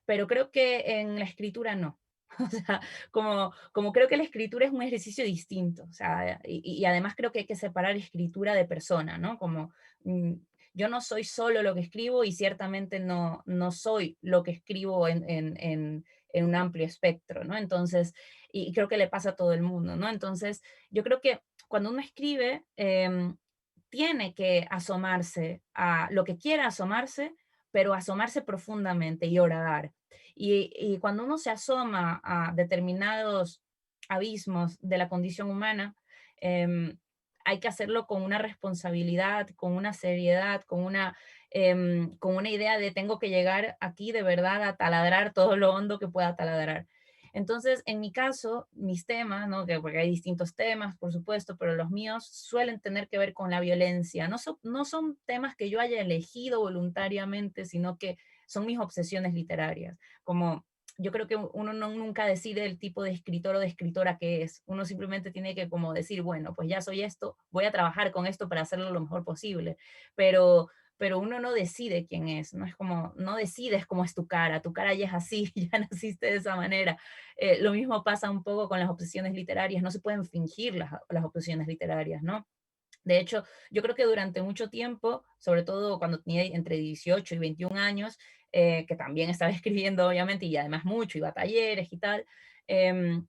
pero creo que en la escritura no. O sea, como creo que la escritura es un ejercicio distinto, o sea, y además creo que hay que separar escritura de persona, ¿no? Como mm, yo no soy solo lo que escribo y ciertamente no soy lo que escribo en un amplio espectro, ¿no? Entonces, y creo que le pasa a todo el mundo, ¿no? Entonces, yo creo que cuando uno escribe, tiene que asomarse a lo que quiera asomarse, pero asomarse profundamente y horadar. Y cuando uno se asoma a determinados abismos de la condición humana, em, hay que hacerlo con una responsabilidad, con una seriedad, con una idea de tengo que llegar aquí de verdad a taladrar todo lo hondo que pueda taladrar. Entonces, en mi caso, mis temas, ¿no? Porque hay distintos temas, por supuesto, pero los míos suelen tener que ver con la violencia. No son temas que yo haya elegido voluntariamente, sino que son mis obsesiones literarias. Como yo creo que uno nunca decide el tipo de escritor o de escritora que es. Uno simplemente tiene que como decir, bueno, pues ya soy esto, voy a trabajar con esto para hacerlo lo mejor posible. Pero pero uno no decide quién es, no es como, no decides cómo es tu cara ya es así, ya naciste de esa manera. Lo mismo pasa un poco con las obsesiones literarias, no se pueden fingir las obsesiones literarias, ¿no? De hecho, yo creo que durante mucho tiempo, sobre todo cuando tenía entre 18 y 21 años, que también estaba escribiendo obviamente y además mucho, iba a talleres y tal,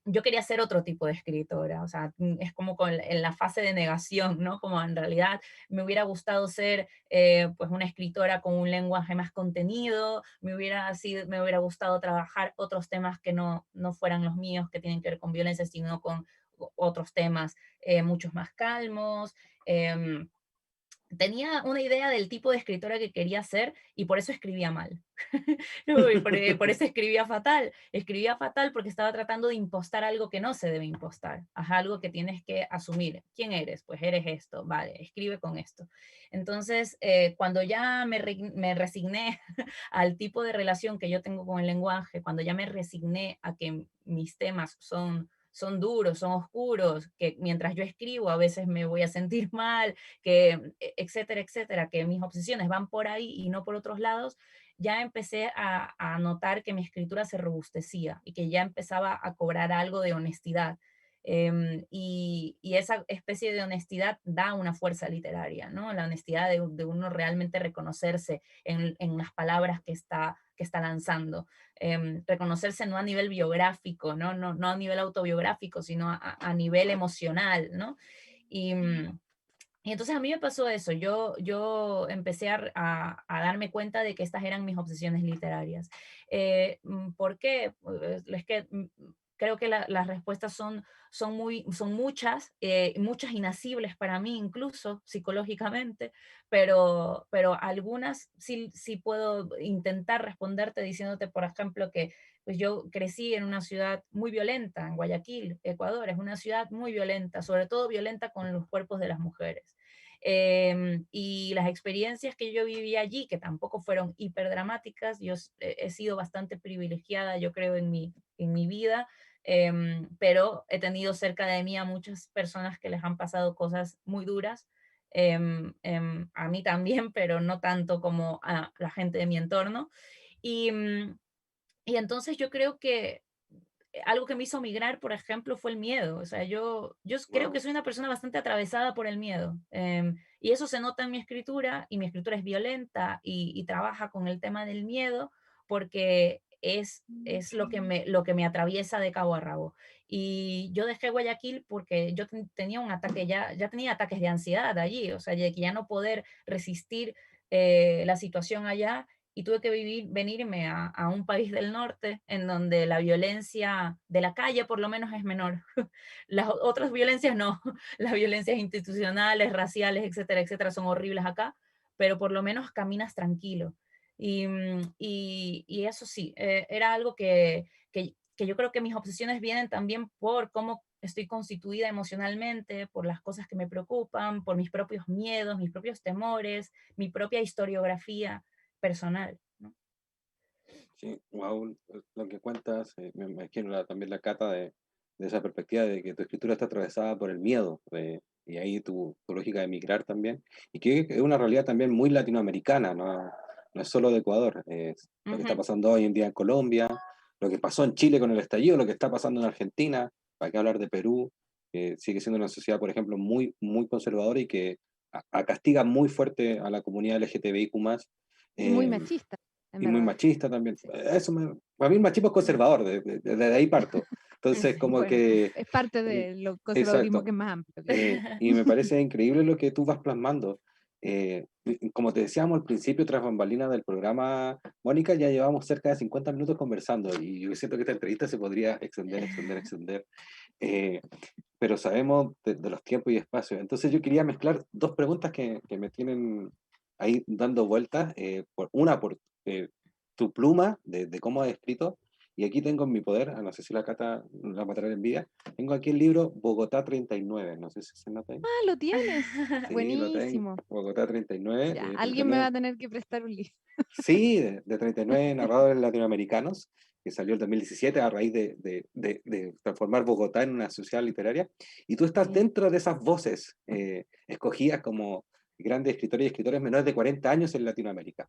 yo quería ser otro tipo de escritora, o sea, es como en la fase de negación, ¿no? Como en realidad me hubiera gustado ser pues una escritora con un lenguaje más contenido, me hubiera gustado trabajar otros temas que no fueran los míos, que tienen que ver con violencia, sino con otros temas muchos más calmos. em, Tenía una idea del tipo de escritora que quería ser y por eso escribía mal. No, y por eso escribía fatal porque estaba tratando de impostar algo que no se debe impostar, ajá, algo que tienes que asumir. ¿Quién eres? Pues eres esto, vale, escribe con esto. Entonces, cuando ya me resigné al tipo de relación que yo tengo con el lenguaje, cuando ya me resigné a que mis temas son duros, son oscuros, que mientras yo escribo a veces me voy a sentir mal, que etcétera, etcétera, que mis obsesiones van por ahí y no por otros lados, ya empecé a notar que mi escritura se robustecía y que ya empezaba a cobrar algo de honestidad. Y esa especie de honestidad da una fuerza literaria, ¿no? La honestidad de uno realmente reconocerse en las palabras que está lanzando. Reconocerse no a nivel biográfico, no a nivel autobiográfico, sino a nivel emocional, ¿no? Y, y entonces a mí me pasó eso, yo empecé a darme cuenta de que estas eran mis obsesiones literarias. ¿Por qué? Es que creo que las respuestas son muchas, muchas inasibles para mí incluso psicológicamente, pero algunas sí puedo intentar responderte diciéndote, por ejemplo, que pues yo crecí en una ciudad muy violenta, en Guayaquil, Ecuador, es una ciudad muy violenta, sobre todo violenta con los cuerpos de las mujeres. Y las experiencias que yo viví allí, que tampoco fueron hiperdramáticas, yo he sido bastante privilegiada, yo creo, en mi vida, pero he tenido cerca de mí a muchas personas que les han pasado cosas muy duras, a mí también, pero no tanto como a la gente de mi entorno. Y, y entonces yo creo que algo que me hizo migrar, por ejemplo, fue el miedo. O sea, yo creo que Wow. soy una persona bastante atravesada por el miedo. Y eso se nota en mi escritura, y mi escritura es violenta y trabaja con el tema del miedo porque es lo que me atraviesa de cabo a rabo. Y yo dejé Guayaquil porque yo tenía un ataque, ya tenía ataques de ansiedad allí, o sea, de que ya no poder resistir la situación allá y tuve que venirme a un país del norte en donde la violencia de la calle por lo menos es menor. Las otras violencias no, las violencias institucionales, raciales, etcétera, etcétera, son horribles acá, pero por lo menos caminas tranquilo. Y eso sí, era algo que yo creo que mis obsesiones vienen también por cómo estoy constituida emocionalmente, por las cosas que me preocupan, por mis propios miedos, mis propios temores, mi propia historiografía personal, ¿no? Sí, wow, lo que cuentas, me imagino también la cata de esa perspectiva de que tu escritura está atravesada por el miedo, y ahí tu lógica de migrar también, y que es una realidad también muy latinoamericana, no es solo de Ecuador, es lo que está Ujú, pasando hoy en día en Colombia, lo que pasó en Chile con el estallido, lo que está pasando en Argentina, para qué hablar de Perú, que sigue siendo una sociedad, por ejemplo, muy, muy conservadora y que castiga muy fuerte a la comunidad LGTBIQ+, Y muy eh, machista, en y muy verdad. machista también. Sí. Para mí el machismo es conservador, de ahí parto. Entonces, Sí. como Bueno, que... es parte del conservadurismo Exacto. que es más amplio, claro. Y me parece increíble lo que tú vas plasmando. Como te decíamos al principio, tras bambalinas del programa, Mónica, ya llevamos cerca de 50 minutos conversando y yo siento que esta entrevista se podría extender, extender, extender. Eh, pero sabemos de los tiempos y espacios. Entonces yo quería mezclar dos preguntas que me tienen ahí dando vueltas. Por tu pluma, de cómo has escrito, y aquí tengo en mi poder, no sé si la Cata la matará en envidia, tengo aquí el libro Bogotá 39, no sé si se nota ahí. Ah, lo tienes. Sí, lo tengo, Buenísimo. Bogotá 39, Ya, alguien me va 39, a tener que prestar un libro. sí, de 39 narradores latinoamericanos, que salió el 2017 a raíz de transformar Bogotá en una sociedad literaria, y tú estás Bien. dentro de esas voces escogidas como grandes escritores y escritores menores de 40 años en Latinoamérica.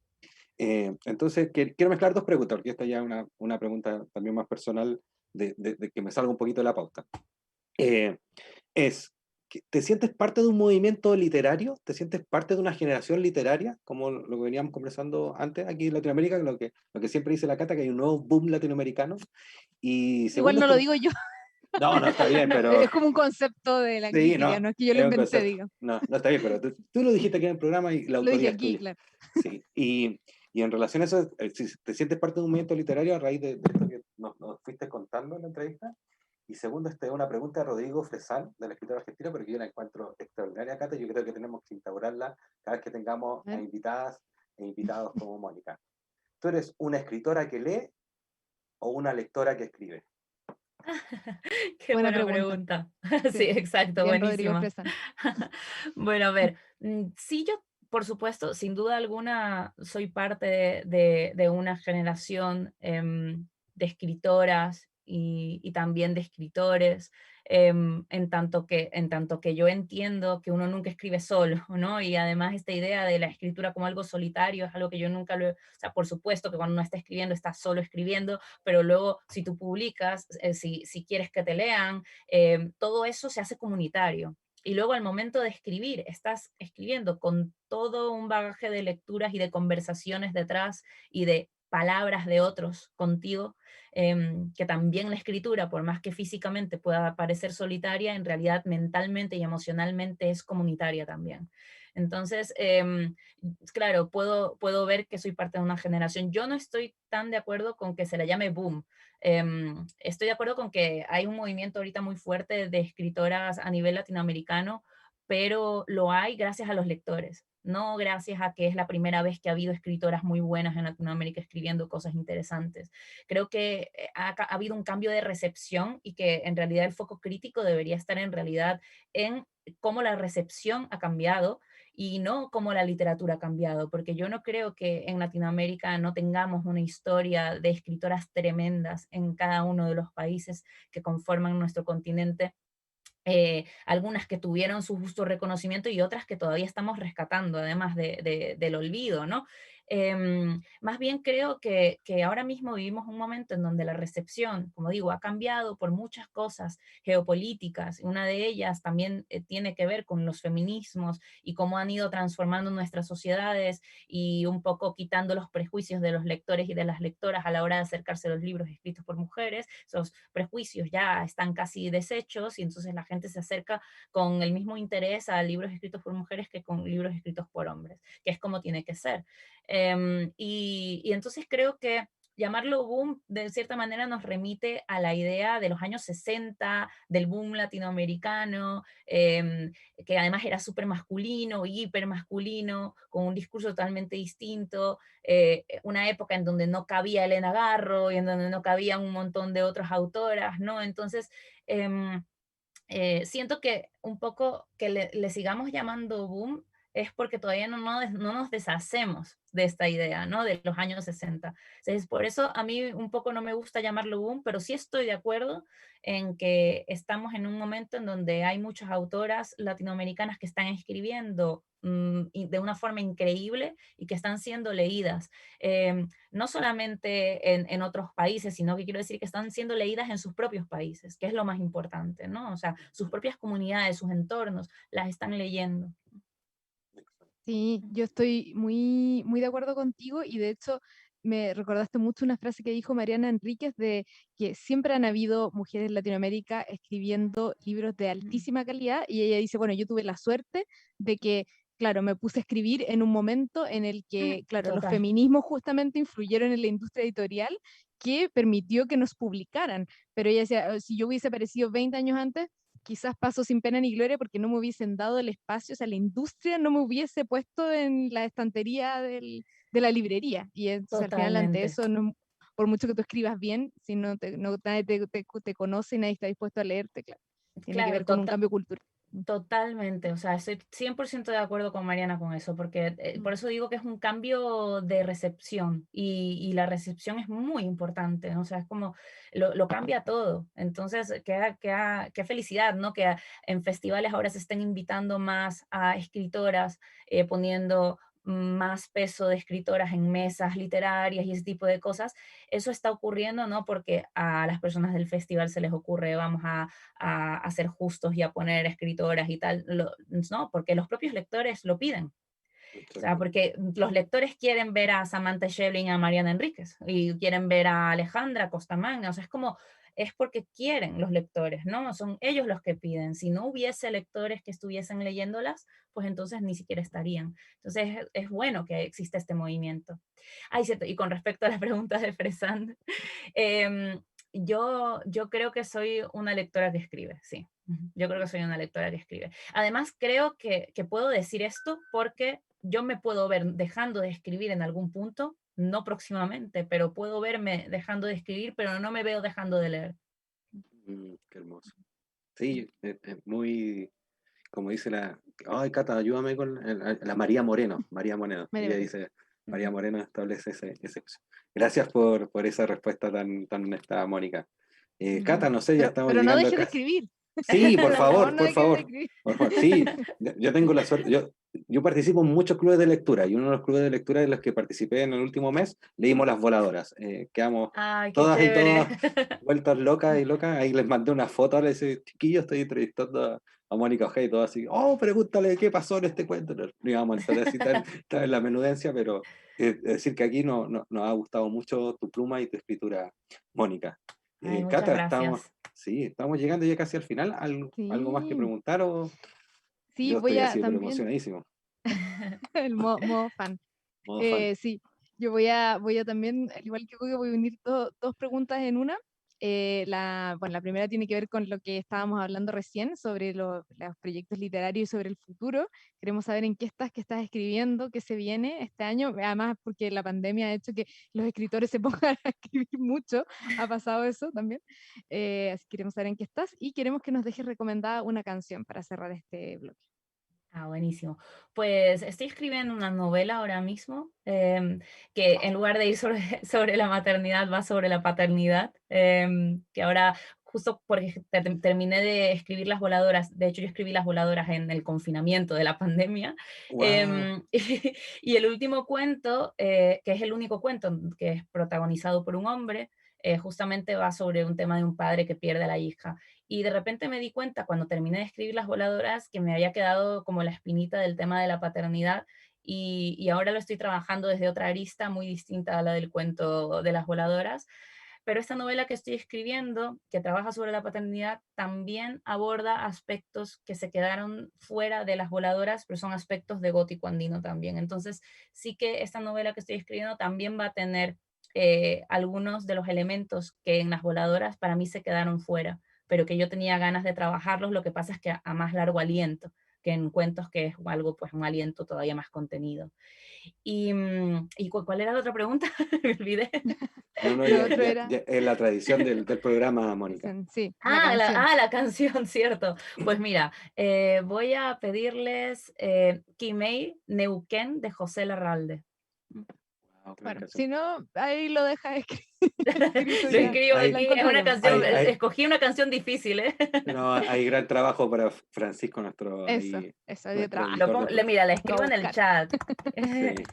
Entonces, quiero mezclar dos preguntas, porque esta ya es una pregunta también más personal de que me salga un poquito de la pauta. Eh, es, ¿te sientes parte de un movimiento literario? ¿Te sientes parte de una generación literaria? Como lo que veníamos conversando antes aquí en Latinoamérica, lo que siempre dice la Cata, que hay un nuevo boom latinoamericano. Y Igual segundo, no lo digo yo, no, no, está bien, no, pero es como un concepto de la sí, crítica, no, no es que yo lo es un inventé, concepto. digo. No, no está bien, pero tú lo dijiste aquí en el programa y la Lo dije autoría es aquí, tuya. claro. Sí, y en relación a eso, si te sientes parte de un movimiento literario a raíz de esto que nos fuiste contando en la entrevista. Y segundo, esta es una pregunta de Rodrigo Fresal, del escritor argentino, pero que yo la encuentro extraordinaria, Cata, y yo creo que tenemos que instaurarla cada vez que tengamos A a ver. invitadas e invitados como Mónica. ¿Tú eres una escritora que lee o una lectora que escribe? Qué Buena buena pregunta. pregunta. Sí, Sí. exacto, Bien, Rodrigo buenísima. Fresan. Bueno, a ver, sí, yo, por supuesto, sin duda alguna, soy parte de una generación de escritoras y también de escritores, en tanto que yo entiendo que uno nunca escribe solo, ¿no? Y además esta idea de la escritura como algo solitario es algo que yo nunca o sea, por supuesto que cuando uno está escribiendo, está solo escribiendo, pero luego si tú publicas, si quieres que te lean, todo eso se hace comunitario. Y luego al momento de escribir, estás escribiendo con todo un bagaje de lecturas y de conversaciones detrás y de palabras de otros contigo, que también la escritura, por más que físicamente pueda parecer solitaria, en realidad mentalmente y emocionalmente es comunitaria también. Entonces, claro, puedo ver que soy parte de una generación. Yo no estoy tan de acuerdo con que se le llame boom. Estoy de acuerdo con que hay un movimiento ahorita muy fuerte de escritoras a nivel latinoamericano, pero lo hay gracias a los lectores, no gracias a que es la primera vez que ha habido escritoras muy buenas en Latinoamérica escribiendo cosas interesantes. Creo que ha habido un cambio de recepción y que en realidad el foco crítico debería estar en realidad en cómo la recepción ha cambiado y no cómo la literatura ha cambiado, porque yo no creo que en Latinoamérica no tengamos una historia de escritoras tremendas en cada uno de los países que conforman nuestro continente, algunas que tuvieron su justo reconocimiento y otras que todavía estamos rescatando, además del olvido, ¿no? Más bien creo que ahora mismo vivimos un momento en donde la recepción, como digo, ha cambiado por muchas cosas geopolíticas. Una de ellas también tiene que ver con los feminismos y cómo han ido transformando nuestras sociedades y un poco quitando los prejuicios de los lectores y de las lectoras a la hora de acercarse a los libros escritos por mujeres. Esos prejuicios ya están casi deshechos y entonces la gente se acerca con el mismo interés a libros escritos por mujeres que con libros escritos por hombres, que es como tiene que ser. Y entonces creo que llamarlo boom de cierta manera nos remite a la idea de los años 60, del boom latinoamericano, que además era súper masculino, hiper masculino, con un discurso totalmente distinto, una época en donde no cabía Elena Garro y en donde no cabía un montón de otras autoras, ¿no? Entonces, siento que un poco que le sigamos llamando boom es porque todavía no nos deshacemos de esta idea, ¿no? De los años 60. Entonces, por eso a mí un poco no me gusta llamarlo boom, pero sí estoy de acuerdo en que estamos en un momento en donde hay muchas autoras latinoamericanas que están escribiendo y de una forma increíble y que están siendo leídas, no solamente en otros países, sino que quiero decir que están siendo leídas en sus propios países, que es lo más importante, ¿no? O sea, sus propias comunidades, sus entornos, las están leyendo. Sí, yo estoy muy, muy de acuerdo contigo y de hecho me recordaste mucho una frase que dijo Mariana Enríquez de que siempre han habido mujeres en Latinoamérica escribiendo libros de Mm, altísima calidad y ella dice, bueno, yo tuve la suerte de que, claro, me puse a escribir en un momento en el que, claro, los total, feminismos justamente influyeron en la industria editorial que permitió que nos publicaran, pero ella decía, si yo hubiese aparecido 20 años antes, quizás paso sin pena ni gloria porque no me hubiesen dado el espacio, o sea, la industria no me hubiese puesto en la estantería de la librería. Y entonces al final ante totalmente. eso, por mucho que tú escribas bien, si no, nadie te conoce y nadie está dispuesto a leerte, claro. Tiene que Claro, ver con un cambio cultural. totalmente, o sea, estoy 100% de acuerdo con Mariana con eso, porque Mm. por eso digo que es un cambio de recepción y la recepción es muy importante, ¿no? O sea, es como lo cambia todo. Entonces, qué felicidad, ¿no? Que en festivales ahora se estén invitando más a escritoras, poniendo más peso de escritoras en mesas literarias y ese tipo de cosas. Eso está ocurriendo, ¿no? Porque a las personas del festival se les ocurre, vamos a ser justos y a poner escritoras y tal, no, porque los propios lectores lo piden. O sea, Exacto. porque los lectores quieren ver a Samantha Schweblin, a Mariana Enríquez, y quieren ver a Alejandra Costamagna, o sea, es porque quieren los lectores, ¿no? Son ellos los que piden. Si no hubiese lectores que estuviesen leyéndolas, pues entonces ni siquiera estarían. Entonces es bueno que exista este movimiento. Ay, cierto, y con respecto a las preguntas de Fresan, Em, yo creo que soy una lectora que escribe, sí. Ujú. Yo creo que soy una lectora que escribe. Además, creo que puedo decir esto porque yo me puedo ver dejando de escribir en algún punto, no próximamente, pero puedo verme dejando de escribir, pero no me veo dejando de leer. Qué hermoso. Sí, es muy, como dice ay, Cata, ayúdame con la María Moreno. María Ella Belén. dice, María Ujú. Moreno establece ese. Gracias por esa respuesta tan honesta, Mónica. Ujú. Cata, no sé, ya estamos Pero no llegando dejes de casi. escribir. Sí, Por favor, no por dejes de favor, escribir. por favor. Sí, yo tengo la suerte. Yo participo en muchos clubes de lectura y uno de los clubes de lectura en los que participé en el último mes leímos Las Voladoras. Quedamos Ay, qué todas y chévere. todas vueltas locas y locas. Ahí les mandé una foto, les dije, chiquillo, estoy entrevistando a Mónica Ojeda y todo así. Oh, pregúntale qué pasó en este cuento. No íbamos a entrar así tan en la menudencia, pero decir que aquí nos ha gustado mucho tu pluma y tu escritura, Mónica. Ay, muchas Cata, estamos. gracias. Sí, estamos llegando ya casi al final. ¿Algo más que Sí, preguntar o sí, yo voy estoy a así, pero también, emocionadísimo? el modo fan. Modo fan. Sí, yo voy a también, al igual que Hugo, voy a unir dos preguntas en una. Bueno, la primera tiene que ver con lo que estábamos hablando recién sobre los proyectos literarios y sobre el futuro. Queremos saber en qué estás escribiendo, qué se viene este año. Además, porque la pandemia ha hecho que los escritores se pongan a escribir mucho. Ha pasado eso también. Así que queremos saber en qué estás y queremos que nos dejes recomendada una canción para cerrar este bloque. Ah, buenísimo. Pues estoy escribiendo una novela ahora mismo, que en lugar de ir sobre, sobre la maternidad, va sobre la paternidad, que ahora, justo porque terminé de escribir Las Voladoras, de hecho yo escribí Las Voladoras en el confinamiento de la pandemia, Wow. y el último cuento, que es el único cuento que es protagonizado por un hombre, justamente va sobre un tema de un padre que pierde a la hija. Y de repente me di cuenta cuando terminé de escribir Las Voladoras que me había quedado como la espinita del tema de la paternidad y ahora lo estoy trabajando desde otra arista muy distinta a la del cuento de Las Voladoras. Pero esta novela que estoy escribiendo, que trabaja sobre la paternidad, también aborda aspectos que se quedaron fuera de Las Voladoras, pero son aspectos de gótico andino también. Entonces, sí que esta novela que estoy escribiendo también va a tener algunos de los elementos que en Las Voladoras para mí se quedaron fuera, pero que yo tenía ganas de trabajarlos, lo que pasa es que a más largo aliento. que en cuentos, que es algo, pues un aliento todavía más contenido. ¿Y cuál era la otra pregunta? Me olvidé. No, Lo otro era es la tradición del programa, Mónica. sí, la canción. La canción, cierto. Pues mira, voy a pedirles Quimei Neuquén de José Larralde. Wow, gran Bueno, canción. si no, ahí lo deja escrito Lo Sí, escribo ahí- la aquí, es una encontraremos. canción, ahí- escogí una canción difícil, ¿eh? no, hay gran trabajo para Francisco, nuestro, Eso ahí, de nuestro trabajo. Lo editor de programa. mira, le Lo escribo voy a en el buscar. chat. Sí.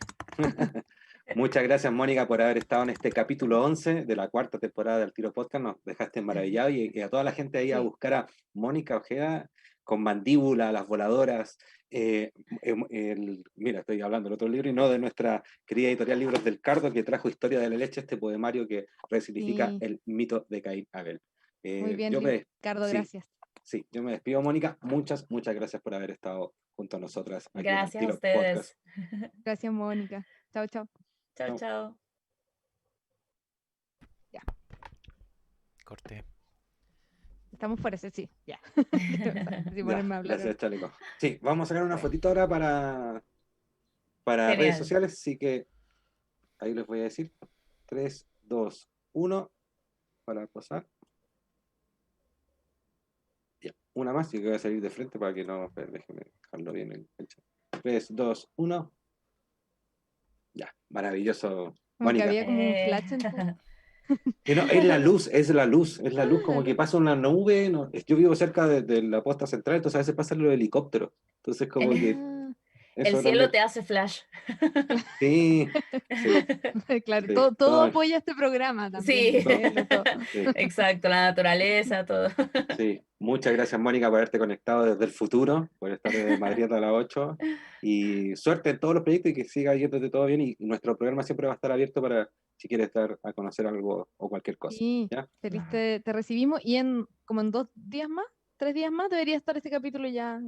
Muchas gracias, Mónica, por haber estado en este capítulo 11 de la cuarta temporada del Tiro Podcast. Nos dejaste maravillado y a toda la gente ahí a Sí. buscar a Mónica Ojeda con Mandíbula, Las Voladoras. Mira, estoy hablando del otro libro y no de nuestra querida editorial Libros del Cardo, que trajo Historia de la Leche, este poemario que resignifica Sí. el mito de Caín Abel. Muy bien, yo me, Ricardo, sí, gracias. sí, yo me despido, Mónica. Muchas gracias por haber estado junto a nosotras aquí en el Gracias a Tiro ustedes. Podcast. Gracias, Mónica. Chao, chao. Chao, Chao. chao. Corté. Estamos fuera, sí, ya. Sí, Ya, ponerme a hablar. gracias, Chaleco. Sí, vamos a sacar una Bueno. fotito ahora para redes Genial. sociales, así que ahí les voy a decir 3, 2, 1 para posar. Ya, una más y que voy a salir de frente para que no, déjenme dejarlo bien el chat. 3, 2, 1. Ya, maravilloso. Como que Mónica. había como un flash en tu... Que no, es la luz, como que pasa una nube. No, yo vivo cerca de la posta central, entonces a veces pasan los helicópteros. Entonces, como que Ah, El eso cielo también. te hace flash. Sí, sí, claro, sí, todo apoya este programa también. Sí, el cielo, todo. sí. exacto, la naturaleza, todo. Sí, muchas gracias, Mónica, por haberte conectado desde el futuro, por estar desde Madrid a las 8. Y suerte en todos los proyectos y que siga yéndote todo bien. Y nuestro programa siempre va a estar abierto para si quieres dar a conocer algo o cualquier cosa. Sí, ¿Ya? feliz te recibimos y como en 2 días más, 3 días más, debería estar este capítulo ya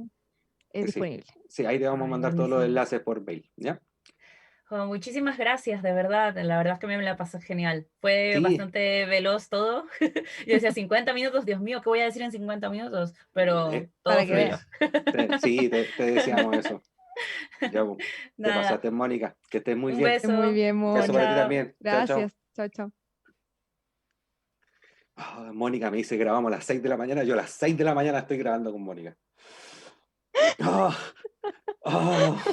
Sí, disponible. sí, ahí te vamos a Ay, mandar todos los buenísimo. enlaces por mail. ¿Ya? Jo, muchísimas gracias, de verdad. La verdad es que me la pasé genial. Fue Sí, bastante veloz todo. Yo decía 50 minutos, Dios mío, ¿qué voy a decir en 50 minutos? Pero todo Para que fluyó. veas. sí, te deseamos eso. Ya, pues, te Nada, pasaste, Mónica. Que estés muy un bien. Muy beso. bien, Un beso Mónica. para ti Chao. también. Chao, chao. Gracias. Chao, chao. Mónica me dice grabamos a las 6 de la mañana. Yo a las 6 de la mañana estoy grabando con Mónica. Ah, ah.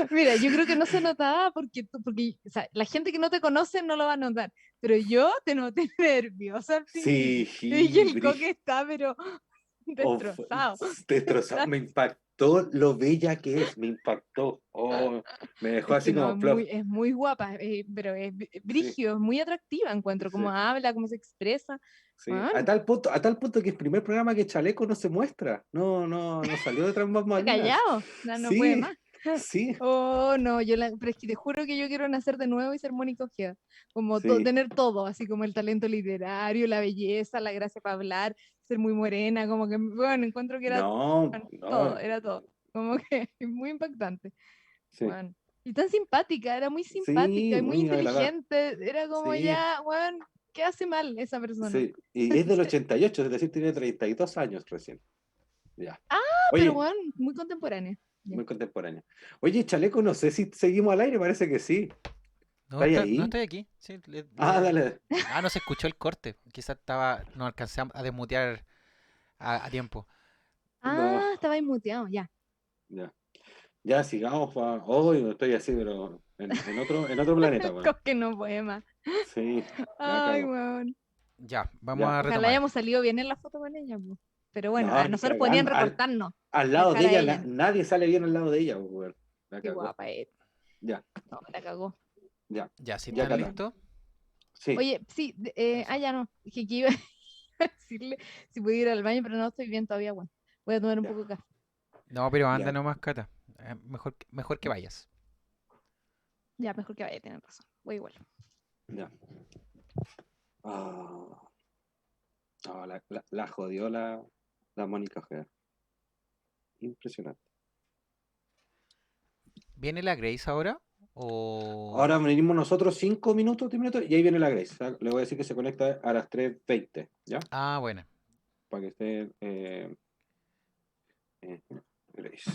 Mira, yo creo que no se notaba porque o sea, la gente que no te conoce no lo va a notar, pero yo te noté nerviosa al Sí, principio. Y el Bri- coque está, pero destrozado. destrozado. Me impactó lo bella que es. Me impactó. Oh, me dejó Es así que no, como plop. es muy guapa, pero es Sí, brigio, es muy atractiva, encuentro, sí, cómo habla, cómo se expresa. sí. Man, A tal punto que el primer programa que Chaleco no se muestra. No salió de Tras está Bambalinas. callado, no puede Sí, más. sí, Oh, no, pero es que te juro que yo quiero nacer de nuevo y ser Mónica Ojeda, como sí. tener todo, así como el talento literario, la belleza, la gracia para hablar, ser muy morena, como que, bueno, encuentro que era No, todo, no. era todo, como que es muy impactante. Sí, Bueno. Y tan simpática, era muy simpática sí, y muy muy agradable. inteligente, era como Sí, ya, bueno, ¿qué hace mal esa persona? sí. Y es del 88, es decir, tiene 32 años recién. Ya. Ah, pero Oye, bueno, muy contemporánea. Ya. muy contemporánea. Oye, Chaleco, no sé si seguimos al aire, parece que sí. No, ¿Estáis no ahí? estoy aquí. Sí, Dale. no se escuchó el corte. Quizás no alcancé a desmutear a tiempo. No, Ah, estaba ahí muteado, ya. ya. Ya, sigamos. Hoy no estoy así, pero en otro planeta, weón. Como que no puede más. Sí, la Ay, cago. weón. Ya, vamos Ya. a Ojalá retomar. hayamos salido bien en la foto con ella, po. Pero bueno, No, a ni nosotros podrían cagando. recortarnos Al y lado de dejar a ella, ella. nadie sale bien al lado de ella, weón. La Qué cagó. guapa es. Ya, No, la cagó. ya. Ya, si Ya, están Cata. listos. Sí. Oye, sí, Eso. ya no. Dije que iba a decirle si podía ir al baño, pero no estoy bien todavía, bueno. Voy a tomar un Ya. poco de café. No, pero anda Ya. nomás, Cata. Mejor que vayas. Ya, mejor que vaya, tienen razón. Voy igual. Ya. La jodió la Mónica Ojeda. Impresionante. ¿Viene la Grace ahora? ¿O...? Ahora venimos nosotros 5 minutos, 10 minutos, y ahí viene la Grace. Le voy a decir que se conecta a las 3:20, ¿ya? Ah, bueno. Para que esté... Grace.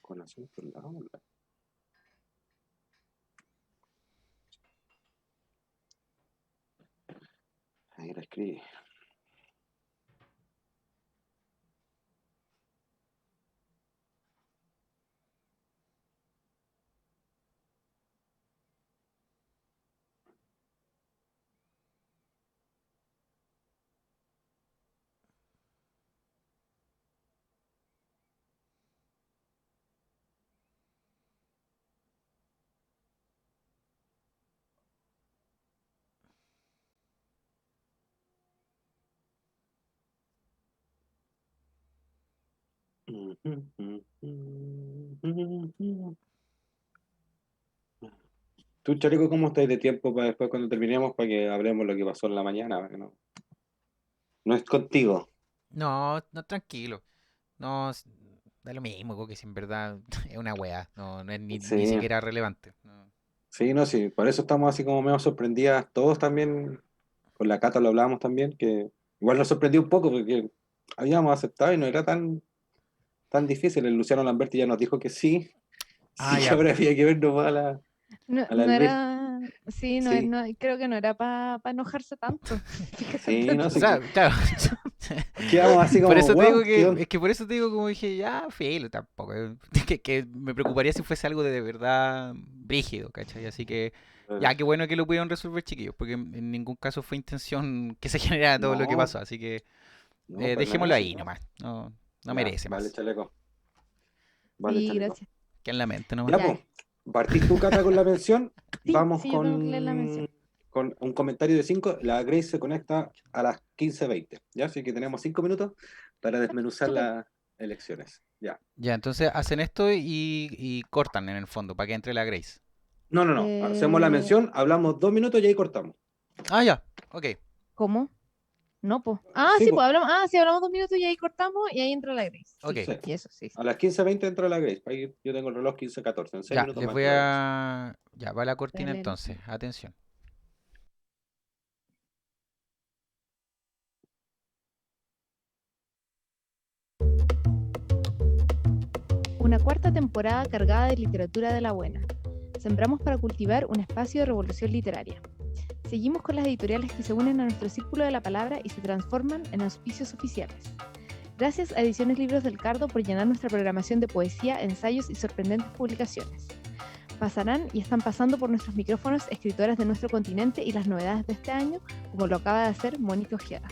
Con acento en la ola. Ahí la escribí. Tú, Chaleco, ¿cómo estáis de tiempo para después cuando terminemos para que hablemos lo que pasó en la mañana? Para que no es contigo. No, no, tranquilo. No, da lo mismo, porque si en verdad es una weá. No, no es ni Sí, siquiera relevante. No. sí, no, sí. Por eso estamos así como medio sorprendidas todos también. Con la Cata lo hablábamos también, que igual nos sorprendió un poco porque habíamos aceptado y no era tan difícil. El Luciano Lamberti ya nos dijo que sí, Ah, sí que ya. ahora había que vernos No, a la no Albert. era, sí, no, Sí, no, creo que no era para enojarse tanto. sí, no O sé. sea, claro. Quedamos así Por como, eso te digo wow, ¿qué que, onda? es que por eso te digo como dije, ya, filo, tampoco. Que me preocuparía si fuese algo de verdad brígido, ¿cachai? Así que, Eh, ya, qué bueno que lo pudieron resolver, chiquillos, porque en ningún caso fue intención que se generara todo lo que No, pasó. Así que no, para nada, dejémoslo sí. ahí nomás. No, no Ya, merece vale, más. Chaleco, vale, Sí, Chaleco. gracias. Que en la mente nomás. Ya, Ya, pues, partís tú, Cata, con la mención. sí, Vamos sí, yo tengo que leer la mención. con un comentario de 5. La Grace se conecta a las 15:20. ¿Ya? Así que tenemos 5 minutos para desmenuzar Súper. las elecciones. Ya. Ya, entonces hacen esto y cortan en el fondo para que entre la Grace. No, no, no. Hacemos la Eh, mención, hablamos 2 minutos y ahí cortamos. Ah, ya, ok. ¿Cómo? No, pues. Ah, Sí, sí, pues. pues hablamos 2 minutos y ahí cortamos y ahí entra la Grace. Ok, Sí, Sí. y eso, sí, sí. A las 15:20 entra la Grace. Ahí yo tengo el reloj 15:14. En 6 ya, minutos les más voy entra la Grace. a... Ya, va la Voy a cortina leer. entonces, atención. Una cuarta temporada cargada de literatura de la buena. Sembramos para cultivar un espacio de revolución literaria. Seguimos con las editoriales que se unen a nuestro círculo de la palabra y se transforman en auspicios oficiales. Gracias a Ediciones Libros del Cardo por llenar nuestra programación de poesía, ensayos y sorprendentes publicaciones. Pasarán y están pasando por nuestros micrófonos escritoras de nuestro continente y las novedades de este año, como lo acaba de hacer Mónica Ojeda.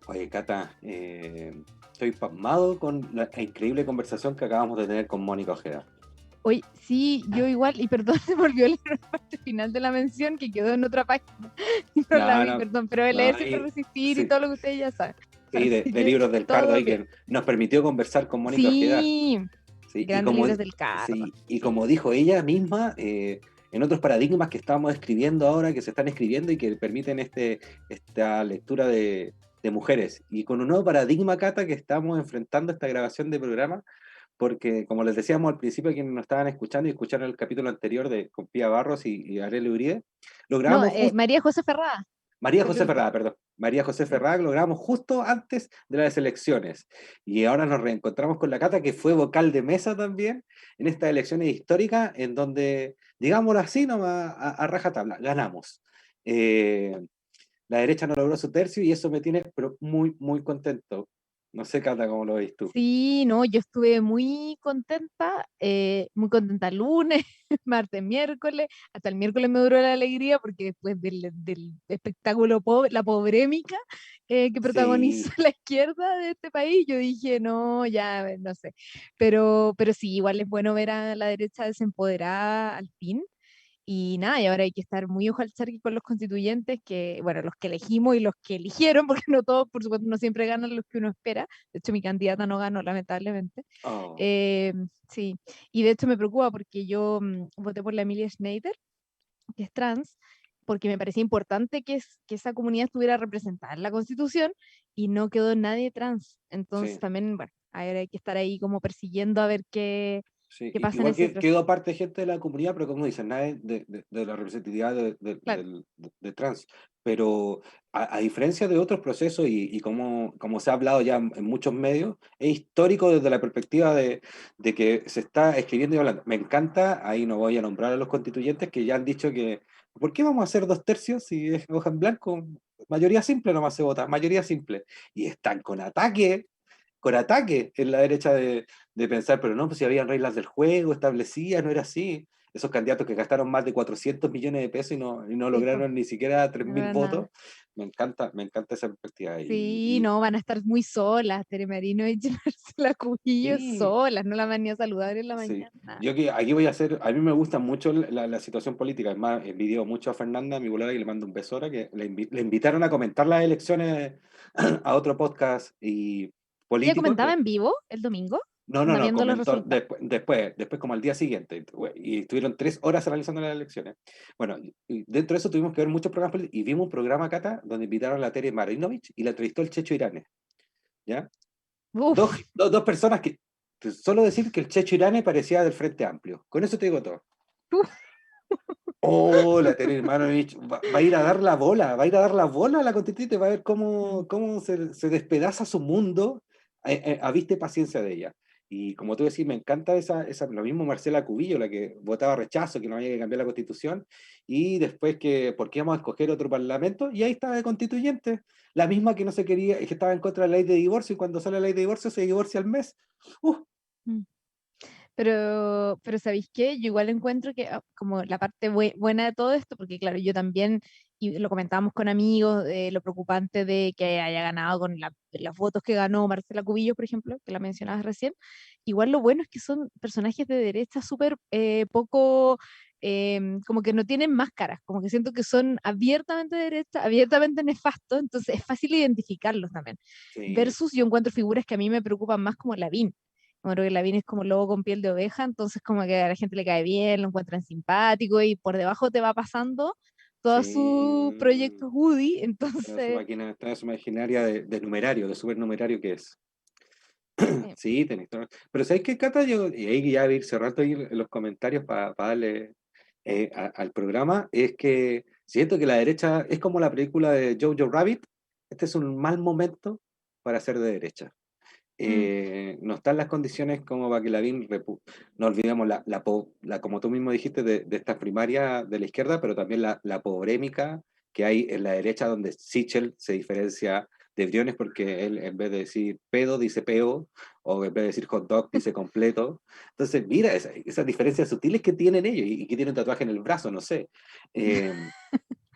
Oye, Cata, estoy pasmado con la increíble conversación que acabamos de tener con Mónica Ojeda. Oye, sí, yo igual, y perdón, se me olvidó leer la parte final de la mención que quedó en otra página. Y no la vi, perdón, pero de leer siempre Y, resistir y sí, todo lo que ustedes ya saben. sí, Así de que libros del Cardo todo ahí bien. que nos permitió conversar con Mónica Ojeda. Sí, Sí, grandes libros del Cardo. y como dijo ella misma, en otros paradigmas que estamos escribiendo ahora, que se están escribiendo y que permiten esta lectura de mujeres. Y con un nuevo paradigma, Cata, que estamos enfrentando esta grabación de programa, porque como les decíamos al principio, quienes nos estaban escuchando y escucharon el capítulo anterior con Pía Barros y Arely Uribe, lo No, grabamos justo. María José Ferrada. María Fue José que- Ferrada, perdón. María José sí. Ferrada lo grabamos justo antes de las elecciones. Y ahora nos reencontramos con la Cata, que fue vocal de mesa también en estas elecciones históricas, en donde, digámoslo así, nomás a rajatabla, ganamos. La derecha no logró su tercio y eso me tiene pero muy, muy contento. No sé, Cata, cómo lo veis tú. Sí, no, yo estuve muy contenta el lunes, martes, miércoles, hasta el miércoles me duró la alegría porque después del espectáculo la pobrémica que protagoniza Sí, la izquierda de este país, yo dije, no, ya, no sé, pero sí, igual es bueno ver a la derecha desempoderada al fin. Y nada, y ahora hay que estar muy ojo al charque con los constituyentes, que, bueno, los que elegimos y los que eligieron, porque no todos, por supuesto, no siempre ganan los que uno espera. De hecho, mi candidata no ganó, lamentablemente. Oh, Sí, y de hecho me preocupa porque yo voté por la Emilia Schneider, que es trans, porque me parecía importante que esa comunidad estuviera representada en la Constitución y no quedó nadie trans. Entonces sí. también, bueno, ahora hay que estar ahí como persiguiendo a ver Sí, qué pasa en igual ese que proceso. quedó parte gente de la comunidad, pero como dicen, nada de la representatividad Claro, de trans. Pero a diferencia de otros procesos y como se ha hablado ya en muchos medios, es histórico desde la perspectiva de que se está escribiendo y hablando. Me encanta, ahí no voy a nombrar a los constituyentes que ya han dicho que, ¿por qué vamos a hacer 2/3 si es hoja en blanco? Mayoría simple nomás se vota, mayoría simple. Y están con ataque en la derecha de pensar, pero no, pues si habían reglas del juego establecidas, no era así. Esos candidatos que gastaron más de 400 millones de pesos y no sí, pues, lograron ni siquiera tres no mil era nada. votos, me encanta esa perspectiva. Sí, no, van a estar muy solas, Tere Marino y Marcela Cubillo Sí, solas, no la van ni a saludar en la sí. mañana. Yo que aquí voy a hacer, a mí me gusta mucho la situación política, es más, envidio mucho a Fernanda, mi volada, y le mando un beso ahora, que le invitaron a comentar las elecciones a otro podcast y ¿Ella político, comentaba en vivo el domingo? no, no, No no, viendo los comentó resultados. después como al día siguiente, y estuvieron 3 horas realizando las elecciones. Bueno, y dentro de eso tuvimos que ver muchos programas políticos, y vimos un programa, Cata, donde invitaron a la Tere Marinovich y la entrevistó el Checho Irane, ¿ya? Dos, Uf, dos personas que, solo decir que el Checho Irane parecía del Frente Amplio, con eso te digo todo. uf. Oh, la Tere Marinovich va a ir a dar la bola, va a ir a dar la bola a la constituyente, va a ver Mm. cómo se despedaza su mundo a vista y paciencia de ella. Y como tú decís, me encanta lo mismo Marcela Cubillo, la que votaba rechazo, que no había que cambiar la constitución, y después que, ¿por qué vamos a escoger otro parlamento? Y ahí estaba de constituyente, la misma que no se quería, que estaba en contra de la ley de divorcio, y cuando sale la ley de divorcio se divorcia al mes. Uh, Mm. Pero ¿sabéis qué? Yo igual encuentro que como la parte buena de todo esto, porque claro, yo también, y lo comentábamos con amigos, lo preocupante de que haya ganado con las votos que ganó Marcela Cubillos, por ejemplo, que la mencionabas recién, igual lo bueno es que son personajes de derecha súper poco, como que no tienen máscaras, como que siento que son abiertamente de derecha, abiertamente nefastos, entonces es fácil identificarlos también. sí, Versus yo encuentro figuras que a mí me preocupan más como Lavín. Como creo que Lavín es como lobo con piel de oveja, entonces como que a la gente le cae bien, lo encuentran simpático y por debajo te va pasando todos sus sí. proyectos Woody, Toda su entonces máquina, toda su maquinaria de numerario, de supernumerario que es. eh, Sí, tenés todo. Pero ¿sabes qué, Cata? Y ahí ya voy a ir cerrando ahí en los comentarios para darle al programa, es que siento que la derecha es como la película de Jojo Rabbit. Este es un mal momento para ser de derecha. mm, No están las condiciones como para que no olvidemos como tú mismo dijiste, de esta primaria de la izquierda, pero también la polémica que hay en la derecha, donde Sichel se diferencia de Briones porque él en vez de decir pedo dice peo, o en vez de decir hot dog dice completo. Entonces, mira esas diferencias sutiles que tienen ellos y que tienen un tatuaje en el brazo, no sé. Eh,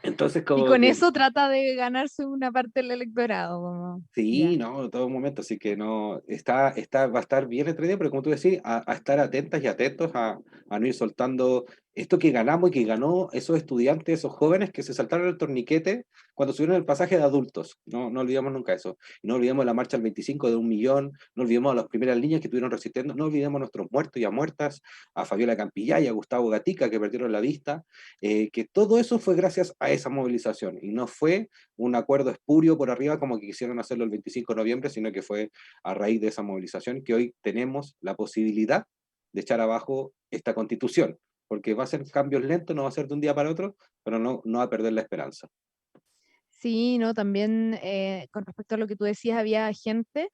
entonces, y como con que eso trata de ganarse una parte del electorado, como, sí, ya. no, en todo momento, así que no, va a estar bien entretenido, pero como tú decís, a estar atentas y atentos a no ir soltando esto que ganamos y que ganó esos estudiantes, esos jóvenes que se saltaron el torniquete cuando subieron el pasaje de adultos. No, no olvidemos nunca eso. Y no olvidemos la marcha al 25 de 1 millón, no olvidemos a las primeras líneas que estuvieron resistiendo, no olvidemos a nuestros muertos y a muertas, a Fabiola Campillay, a Gustavo Gatica, que perdieron la vista, que todo eso fue gracias a esa movilización y no fue un acuerdo espurio por arriba como que quisieron hacerlo el 25 de noviembre, sino que fue a raíz de esa movilización que hoy tenemos la posibilidad de echar abajo esta constitución, porque va a ser cambios lentos, no va a ser de un día para otro, pero no va a perder la esperanza. Sí, no, también con respecto a lo que tú decías, había gente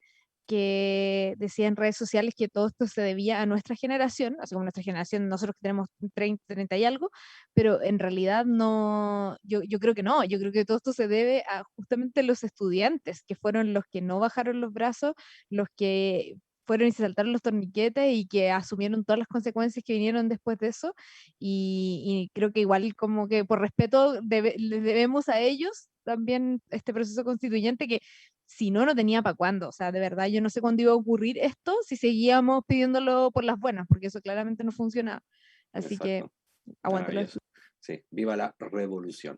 que decía en redes sociales que todo esto se debía a nuestra generación, así como nuestra generación, nosotros que tenemos 30 y algo, pero en realidad no, yo creo que no, yo creo que todo esto se debe a justamente los estudiantes, que fueron los que no bajaron los brazos, los que fueron y se saltaron los torniquetes y que asumieron todas las consecuencias que vinieron después de eso, y creo que igual como que por respeto les debemos a ellos también este proceso constituyente que si no, no tenía para cuándo. O sea, de verdad, yo no sé cuándo iba a ocurrir esto si seguíamos pidiéndolo por las buenas, porque eso claramente no funciona. Así que Exacto. aguante los Maravilloso. estudiantes. Sí, viva la revolución.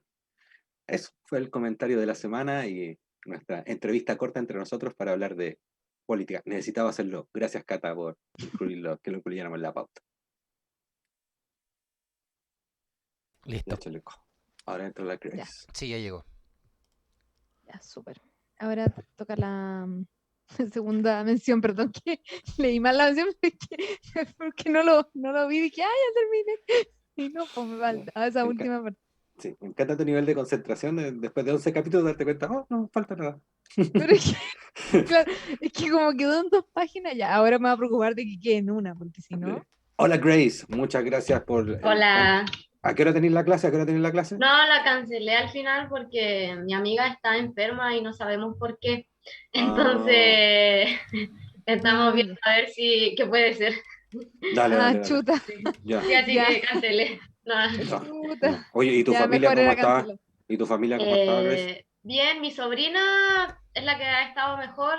Eso fue el comentario de la semana y nuestra entrevista corta entre nosotros para hablar de política. Necesitaba hacerlo. Gracias, Cata, por incluirlo, que lo incluyéramos en la pauta. Ya, Listo. chaleco. Ahora entra la Grace. Ya. Sí, ya llegó. Ya, súper. Ahora toca la segunda mención, perdón, que leí mal la mención porque no lo vi y dije, ya terminé. Y no, pues me falta esa Me última parte. Sí, me encanta tu nivel de concentración. Después de 11 capítulos, darte cuenta, oh, no falta nada. Pero es que, claro, es que como quedó en 2 páginas, ya, ahora me va a preocupar de que quede en una, porque si no... Hola, Grace. Muchas gracias por... Hola. ¿A qué hora tenéis la clase? ¿A qué hora tenéis la clase? No, la cancelé al final porque mi amiga está enferma y no sabemos por qué. Entonces, estamos viendo a ver si qué puede ser. Dale. chuta. Ya. Sí, así Ya. que cancelé. No. Chuta. Oye, ¿y tu Ya, familia mejor cómo era está? cancelar. ¿Y tu familia cómo está, Grace? Bien, mi sobrina es la que ha estado mejor,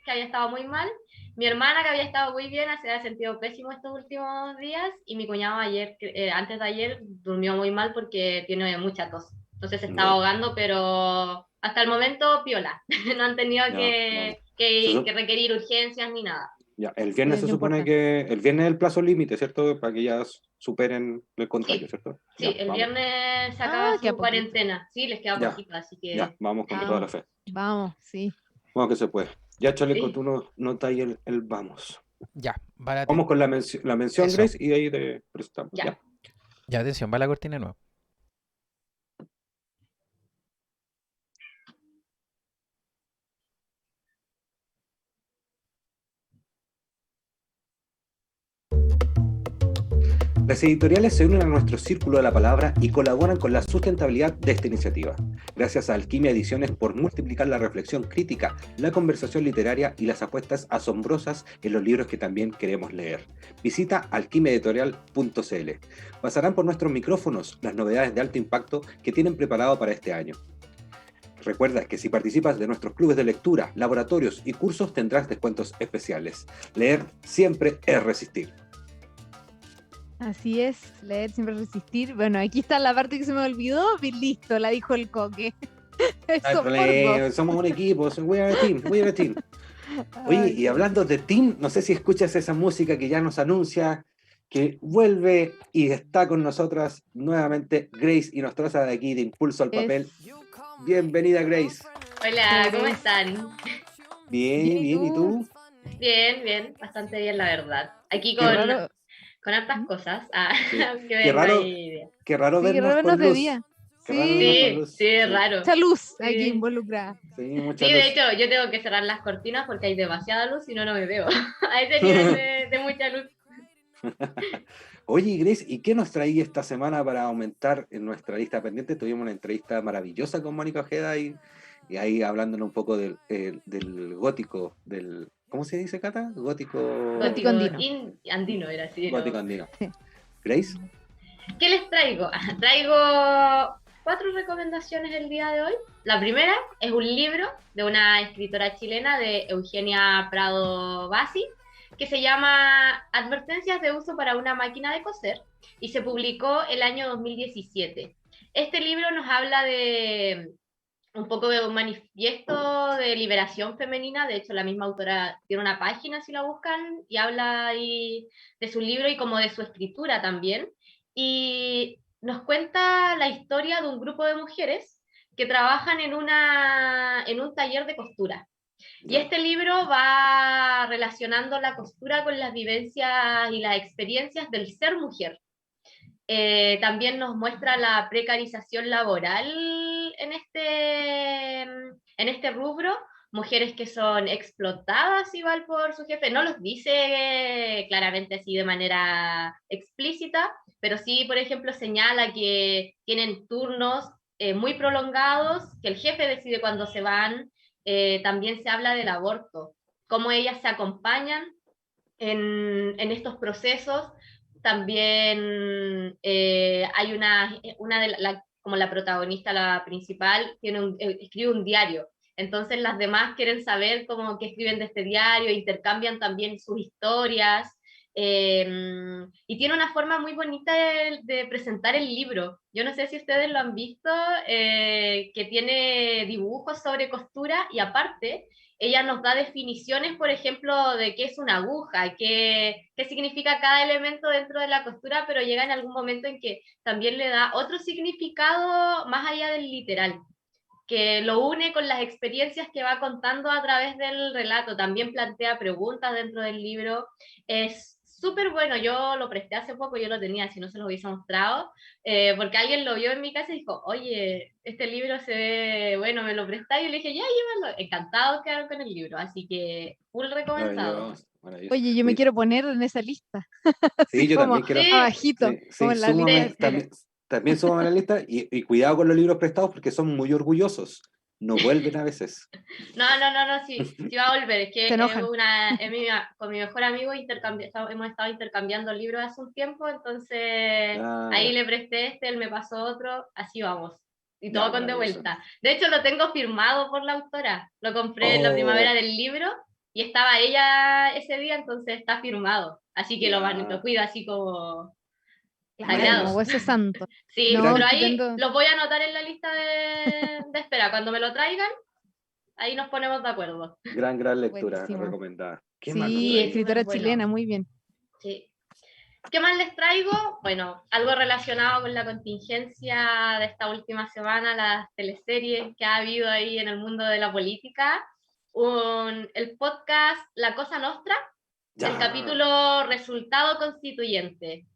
que había estado muy mal. Mi hermana, que había estado muy bien, se ha sentido pésimo estos últimos días. Y mi cuñado ayer, antes de ayer, durmió muy mal porque tiene mucha tos. Entonces se estaba Ya. ahogando, pero hasta el momento piola. No han tenido Ya, que, vamos. que requerir urgencias ni nada. Ya, el viernes Es se lo supone importante. que... El viernes es el plazo límite, ¿cierto? Para que ya superen el contagio, Sí, ¿cierto? sí, Ya, el vamos. viernes se acaba Que a su poquito. cuarentena. Sí, les queda Ya, poquito, así ya, que vamos con toda la Vamos, fe. vamos, sí. Vamos que se puede. Ya, Chaleco, sí. tú no está ahí el vamos. Ya, va la, Vamos con la mención, eso. Grace, y ahí te presentamos. Ya. ¿Ya? Ya, atención, va la cortina de nuevo. Las editoriales se unen a nuestro círculo de la palabra y colaboran con la sustentabilidad de esta iniciativa. Gracias a Alquimia Ediciones por multiplicar la reflexión crítica, la conversación literaria y las apuestas asombrosas en los libros que también queremos leer. Visita alquimiaeditorial.cl. Pasarán por nuestros micrófonos las novedades de alto impacto que tienen preparado para este año. Recuerda que si participas de nuestros clubes de lectura, laboratorios y cursos tendrás descuentos especiales. Leer siempre es resistir. Así es, leer siempre resistir. Bueno, aquí está la parte que se me olvidó. Y listo, la dijo el coque. No hay Eso por problema, dos. somos un equipo, we are a team, we are a team. Oye, Ay, y hablando de team, no sé si escuchas esa música que ya nos anuncia que vuelve y está con nosotras nuevamente Grace y Nostroza de aquí de Impulso al Papel. Bienvenida, Grace. Hola, ¿cómo Grace. están? Bien, bien, ¿y tú? Bien, bastante bien, la verdad. Aquí Qué raro. con hartas cosas. Sí. Que Qué vengo raro, ahí. qué raro Sí, vernos raro con nos de luz. día. Qué raro vernos con Sí, luz. Sí, es raro. mucha luz aquí Sí. involucrada. Sí, mucha Sí, luz. de hecho, yo tengo que cerrar las cortinas porque hay demasiada luz y no me veo. A ese nivel de mucha luz. Oye, Grace, ¿y qué nos traía esta semana para aumentar en nuestra lista pendiente? Tuvimos una entrevista maravillosa con Mónica Ojeda y ahí hablándonos un poco del gótico, ¿cómo se dice, Cata? Gótico Gótico andino. Andino era así. gótico ¿no? andino. Grace, ¿Qué les traigo? Traigo 4 recomendaciones el día de hoy. La primera es un libro de una escritora chilena, de Eugenia Prado Bassi, que se llama Advertencias de uso para una máquina de coser y se publicó el año 2017. Este libro nos habla de un poco de un manifiesto de liberación femenina. De hecho, la misma autora tiene una página, si la buscan, y habla ahí de su libro y como de su escritura también. Y nos cuenta la historia de un grupo de mujeres que trabajan en un taller de costura. Y este libro va relacionando la costura con las vivencias y las experiencias del ser mujer. También nos muestra la precarización laboral en este rubro, mujeres que son explotadas igual por su jefe, no los dice claramente así de manera explícita, pero sí, por ejemplo, señala que tienen turnos muy prolongados, que el jefe decide cuándo se van. También se habla del aborto, cómo ellas se acompañan en estos procesos. También hay una de como la protagonista, la principal, escribe un diario. Entonces las demás quieren saber cómo que escriben de este diario, intercambian también sus historias. Y tiene una forma muy bonita de presentar el libro. Yo no sé si ustedes lo han visto, que tiene dibujos sobre costura y aparte ella nos da definiciones, por ejemplo, de qué es una aguja, qué significa cada elemento dentro de la costura, pero llega en algún momento en que también le da otro significado más allá del literal, que lo une con las experiencias que va contando a través del relato. También plantea preguntas dentro del libro. Es súper bueno, yo lo presté hace poco, yo lo tenía, si no se lo hubiese mostrado, porque alguien lo vio en mi casa y dijo, oye, este libro se ve, bueno, me lo prestáis, y le dije, ya, llévalo. Encantado quedaron con el libro, así que full recomendado. Maravilloso, maravilloso. Oye, yo me Oye, quiero poner en esa lista, sí, así yo como también quiero. Sí, abajito, Sí, como sí, en la lista de súmame, espera. también súmame a la lista y cuidado con los libros prestados porque son muy orgullosos. No vuelven a veces. no, sí va a volver. Es que Se enojan. con mi mejor amigo hemos estado intercambiando libros hace un tiempo, entonces Ah, ahí ya, le presté este, él me pasó otro, así vamos. Y ya, todo con de maravilloso. vuelta. De hecho, lo tengo firmado por la autora. Lo compré en la primavera Oh, del libro y estaba ella ese día, entonces está firmado. Así que lo ya, cuido así como Claro, como sagrado. maravilloso. hueso santo. Sí, No, pero Gran, ahí estupendo. los voy a anotar en la lista de espera. Cuando me lo traigan, ahí nos ponemos de acuerdo. gran lectura Buenísimo. recomendada. ¿Qué más nos Sí, Sí, es trae? súper escritora bueno. chilena, muy bien. Sí. ¿Qué más les traigo? Bueno, algo relacionado con la contingencia de esta última semana, las teleseries que ha habido ahí en el mundo de la política. El podcast La Cosa Nostra, el Ya, capítulo Resultado Constituyente.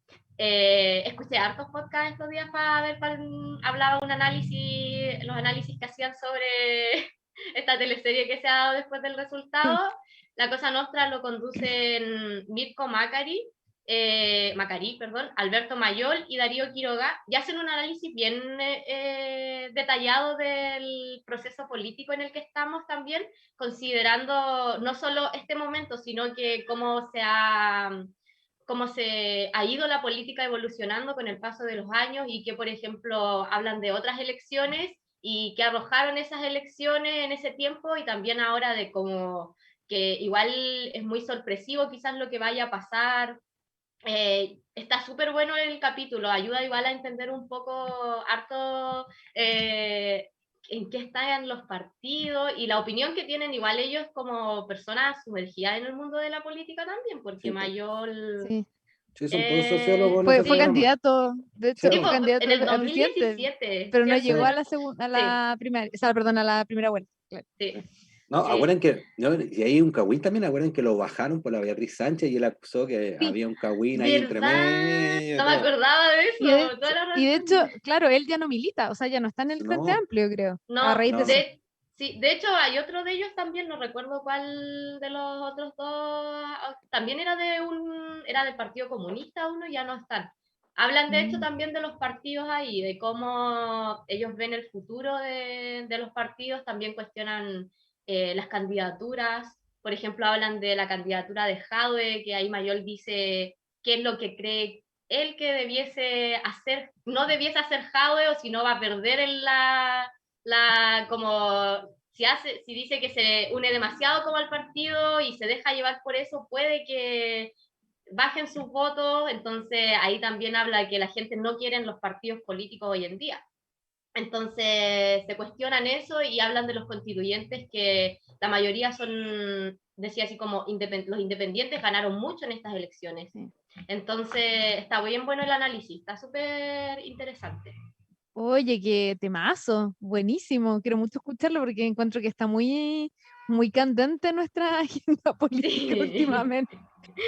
Escuché hartos podcasts estos días para ver cuál hablaba los análisis que hacían sobre esta teleserie que se ha dado después del resultado. La Cosa Nostra lo conducen Mirko Macari, Alberto Mayol y Darío Quiroga, y hacen un análisis bien detallado del proceso político en el que estamos también, considerando no solo este momento, sino que cómo se ha ido la política evolucionando con el paso de los años y que, por ejemplo, hablan de otras elecciones y que arrojaron esas elecciones en ese tiempo y también ahora de cómo que igual es muy sorpresivo quizás lo que vaya a pasar. Está súper bueno el capítulo, ayuda igual a entender un poco harto en qué están los partidos y la opinión que tienen igual ellos como personas sumergidas en el mundo de la política también, porque sí, po. Mayol... Sí. Sí, son todos sociólogos en Fue, ese fue sí, programa. candidato, de Sí, hecho, sí, fue po. en candidato el a presidente, 2017, pero no ¿cierto? llegó Sí, a la segunda, a Sí, la primera, o sea, perdón, a la primera vuelta. Claro. sí, no, sí. acuerdan que, no, y ahí un cagüín también, acuerdan que lo bajaron por la Beatriz Sánchez y él acusó que Sí, había un cagüín ahí entre ¿Verdad? medio y No me todo. acordaba de y de eso, toda hecho, la y de hecho, razón. claro, él ya no milita, o sea, ya no está en el Frente No, Amplio, creo, a No, raíz de eso. no. sí, de hecho hay otro de ellos también, no recuerdo cuál de los otros dos, también era del Partido Comunista uno, ya no están. Hablan de hecho Mm. también de los partidos ahí, de cómo ellos ven el futuro de los partidos, también cuestionan las candidaturas, por ejemplo hablan de la candidatura de Jadwe, que ahí Mayol dice qué es lo que cree él que debiese hacer, no debiese hacer Jadwe o si no va a perder en como si dice que se une demasiado como al partido y se deja llevar por eso, puede que bajen sus votos, entonces ahí también habla de que la gente no quiere en los partidos políticos hoy en día. Entonces se cuestionan eso y hablan de los constituyentes que la mayoría son, decía así como, los independientes ganaron mucho en estas elecciones. Sí. Entonces está bien bueno el análisis, está súper interesante. Oye, qué temazo, buenísimo, quiero mucho escucharlo porque encuentro que está muy, muy candente nuestra agenda política Sí. últimamente.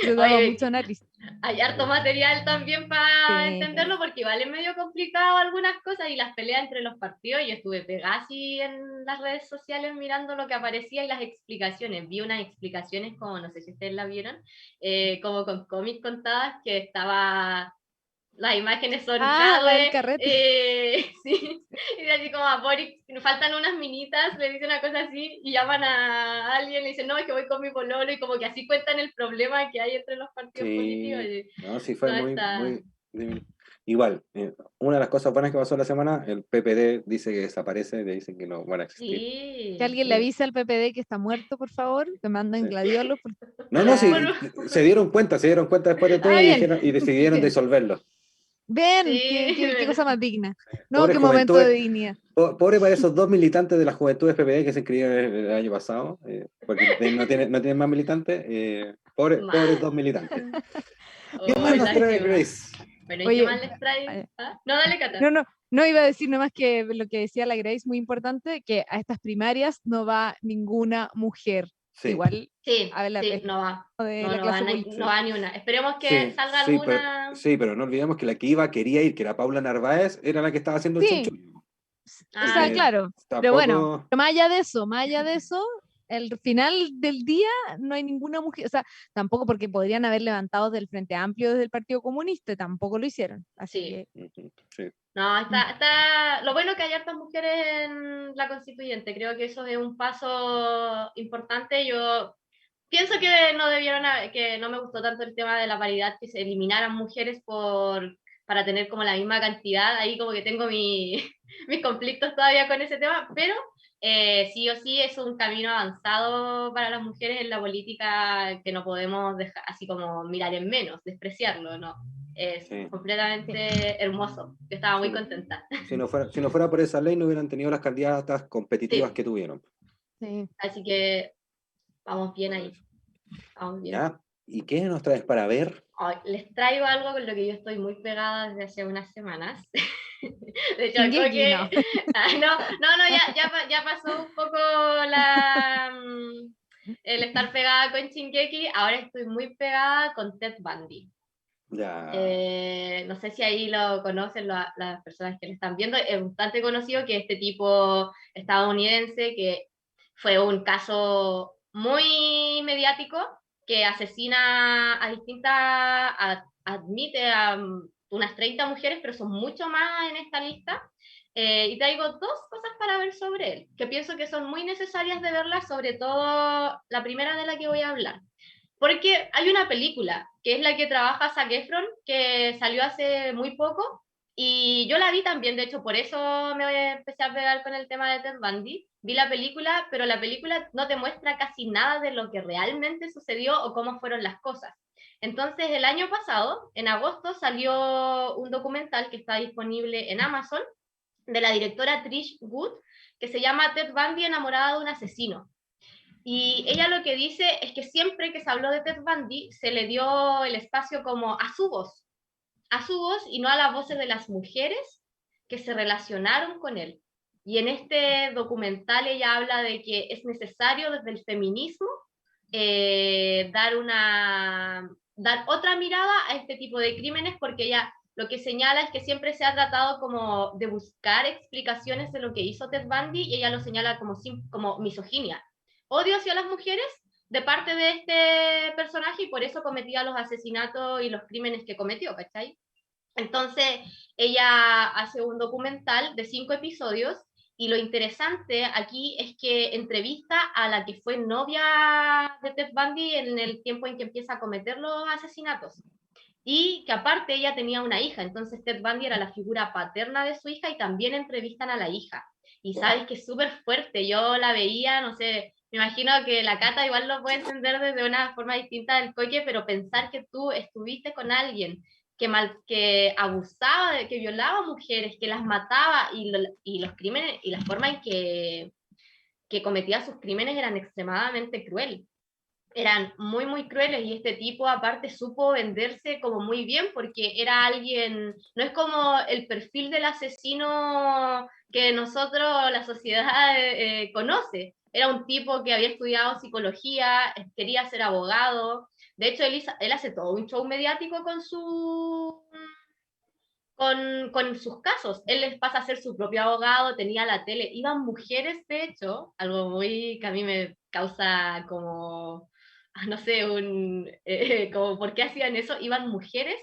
Se ha dado mucho Oye, análisis. hay harto material también para Sí. entenderlo porque igual es medio complicado algunas cosas y las peleas entre los partidos. Yo estuve pegada así en las redes sociales mirando lo que aparecía y las explicaciones. Vi unas explicaciones como, no sé si ustedes la vieron, como con cómics contadas que estaba... Las imágenes son Ah, la del Jadwe, carrete. sí, y así como a Boric, nos faltan unas minitas, le dicen una cosa así, y llaman a alguien, le dicen, no, es que voy con mi pololo, y como que así cuentan el problema que hay entre los partidos políticos, Sí, y no, sí fue no muy, está... muy, Igual, una de las cosas buenas que pasó la semana, el PPD dice que desaparece, le dicen que no van a existir. Sí. Que alguien le Sí. avise al PPD que está muerto, por favor, que mandan Sí. gladiolos. No, no, sí, Bueno. se dieron cuenta después de todo Ah, y, bien. y decidieron Bien. disolverlo. Ven, Sí, qué cosa más digna. No, Pobre qué momento de juventud, dignidad. pobre para esos 2 militantes de la Juventud PPD que se inscribieron el año pasado, porque no tienen más militantes, pobres 2 militantes. ¿Qué más Ay, nos trae lástima. Grace? Bueno, ¿y qué Oye, más les trae? eh, ¿Ah? No, dale, Cata. no iba a decir nada más que lo que decía la Grace, muy importante, que a estas primarias no va ninguna mujer. Sí, Igual Sí, habla sí, no va. de No, la no va, clase política. no va ni una. Esperemos que sí, salga sí, alguna. pero no olvidemos que la que quería ir, que era Paula Narváez, era la que estaba haciendo el Sí, chanchullo. o sea, Ah, claro, pero bueno, Tampoco, pero más allá de eso, el final del día no hay ninguna mujer, o sea, tampoco porque podrían haber levantado del Frente Amplio desde el Partido Comunista, tampoco lo hicieron, así sí. que sí. No, está. Lo bueno que hay hartas mujeres en la constituyente. Creo que eso es un paso importante. Yo pienso que no debieron, que no me gustó tanto el tema de la paridad, que se eliminaran mujeres para tener como la misma cantidad. Ahí como que tengo mis conflictos todavía con ese tema, pero sí o sí es un camino avanzado para las mujeres en la política que no podemos dejar así como mirar en menos, despreciarlo, ¿no? Es Sí. completamente hermoso. Yo estaba muy Sí, no. contenta. Si no fuera por esa ley, no hubieran tenido las candidatas competitivas Sí, que tuvieron. sí. así que vamos bien ahí. Vamos bien. ¿Ya? ¿Y qué nos traes para ver? Ay, les traigo algo con lo que yo estoy muy pegada desde hace unas semanas. De hecho, Shingeki, no. ya pasó un poco el estar pegada con Shingeki. Ahora estoy muy pegada con Ted Bundy. Ya. No sé si ahí lo conocen las personas que lo están viendo. Es bastante conocido que este tipo estadounidense, que fue un caso muy mediático, que asesina a admite a unas 30 mujeres, pero son mucho más en esta lista. Y traigo 2 cosas para ver sobre él, que pienso que son muy necesarias de verlas, sobre todo la primera de la que voy a hablar. Porque hay una película, que es la que trabaja Zac Efron, que salió hace muy poco, y yo la vi también, de hecho, por eso me empecé a pegar con el tema de Ted Bundy. Vi la película, pero la película no te muestra casi nada de lo que realmente sucedió o cómo fueron las cosas. Entonces, el año pasado, en agosto, salió un documental que está disponible en Amazon, de la directora Trish Wood, que se llama Ted Bundy enamorada de un asesino. Y ella lo que dice es que siempre que se habló de Ted Bundy se le dio el espacio como a su voz y no a las voces de las mujeres que se relacionaron con él. Y en este documental ella habla de que es necesario desde el feminismo dar otra mirada a este tipo de crímenes, porque ella lo que señala es que siempre se ha tratado como de buscar explicaciones de lo que hizo Ted Bundy, y ella lo señala como misoginia, odio hacia las mujeres de parte de este personaje, y por eso cometía los asesinatos y los crímenes que cometió, ¿cachai? Entonces, ella hace un documental de 5 episodios, y lo interesante aquí es que entrevista a la que fue novia de Ted Bundy en el tiempo en que empieza a cometer los asesinatos. Y que aparte ella tenía una hija, entonces Ted Bundy era la figura paterna de su hija, y también entrevistan a la hija. Y sabes que es súper fuerte, yo la veía, no sé, me imagino que la Cata igual lo puede entender desde una forma distinta del Coque, pero pensar que tú estuviste con alguien que abusaba, que violaba mujeres, que las mataba, y los crímenes y la forma en que cometía sus crímenes eran extremadamente crueles. Eran muy, muy crueles, y este tipo aparte supo venderse como muy bien, porque era alguien, no es como el perfil del asesino que nosotros, la sociedad conoce. Era un tipo que había estudiado psicología, quería ser abogado. De hecho, él hace todo un show mediático con sus casos. Él les pasa a ser su propio abogado, tenía la tele, iban mujeres, de hecho, algo muy que a mí me causa como, no sé, como por qué hacían eso, iban mujeres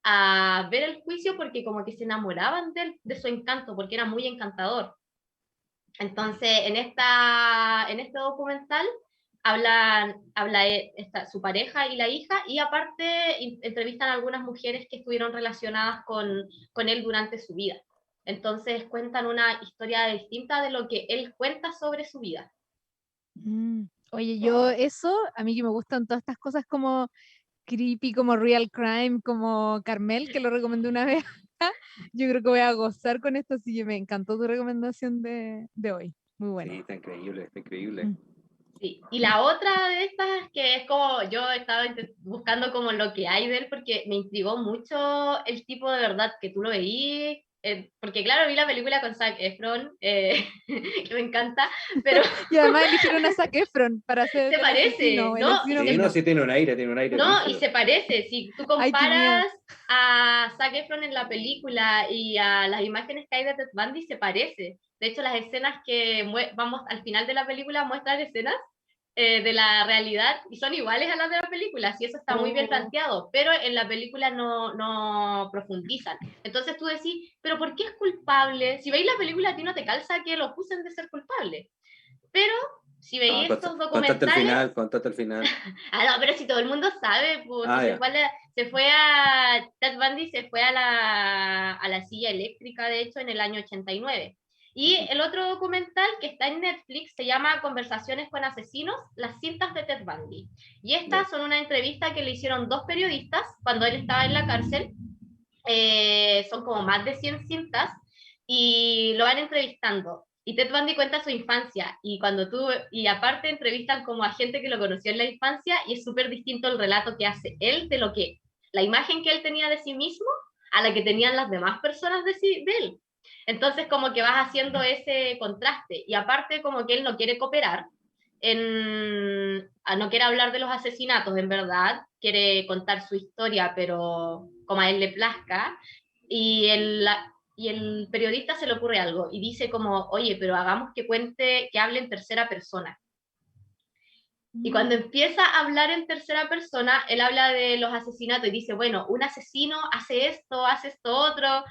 a ver el juicio porque como que se enamoraban de su encanto, porque era muy encantador. Entonces, en este documental su pareja y la hija, y aparte entrevistan a algunas mujeres que estuvieron relacionadas con él durante su vida. Entonces cuentan una historia distinta de lo que él cuenta sobre su vida. Oye, a mí que me gustan todas estas cosas como creepy, como real crime, como Carmel, que lo recomendé una vez. Yo creo que voy a gozar con esto, así que me encantó tu recomendación de hoy. Muy Sí, buena. está increíble, está increíble. Sí. Y la otra de estas, que es como, yo estaba buscando como lo que hay de él, porque me intrigó mucho el tipo de verdad que tú lo veí, porque claro, vi la película con Zac Efron, que me encanta, pero Y además eligieron a Zac Efron para hacer se el parece, asesino, el ¿no? asesino Sí, vino. no, sí tiene un aire No, y rígido. se parece, si tú Ay, qué miedo. comparas a Zac Efron en la película y a las imágenes que hay de Ted Bundy, se parece. De hecho, las escenas que vamos al final de la película muestran escenas de la realidad y son iguales a las de la película, si eso está muy bien planteado, pero en la película no profundizan. Entonces tú decís, ¿pero por qué es culpable? Si veis la película, a ti no te calza que lo acusen de ser culpable. Pero si veis estos documentales... Contate el final. No, pero si todo el mundo sabe, pues Ya. Ted Bundy se fue a la silla eléctrica, de hecho, en el año 89. Y el otro documental que está en Netflix se llama Conversaciones con asesinos, las cintas de Ted Bundy. Y estas son una entrevista que le hicieron 2 periodistas cuando él estaba en la cárcel. Son como más de 100 cintas y lo van entrevistando. Y Ted Bundy cuenta su infancia y aparte entrevistan como a gente que lo conoció en la infancia y es súper distinto el relato que hace él de la imagen que él tenía de sí mismo a la que tenían las demás personas de él. Entonces como que vas haciendo ese contraste y aparte como que él no quiere cooperar, no quiere hablar de los asesinatos, en verdad, quiere contar su historia, pero como a él le plazca, y el periodista se le ocurre algo y dice como, oye, pero hagamos que hable en tercera persona. Y cuando empieza a hablar en tercera persona, él habla de los asesinatos y dice, bueno, un asesino hace esto otro,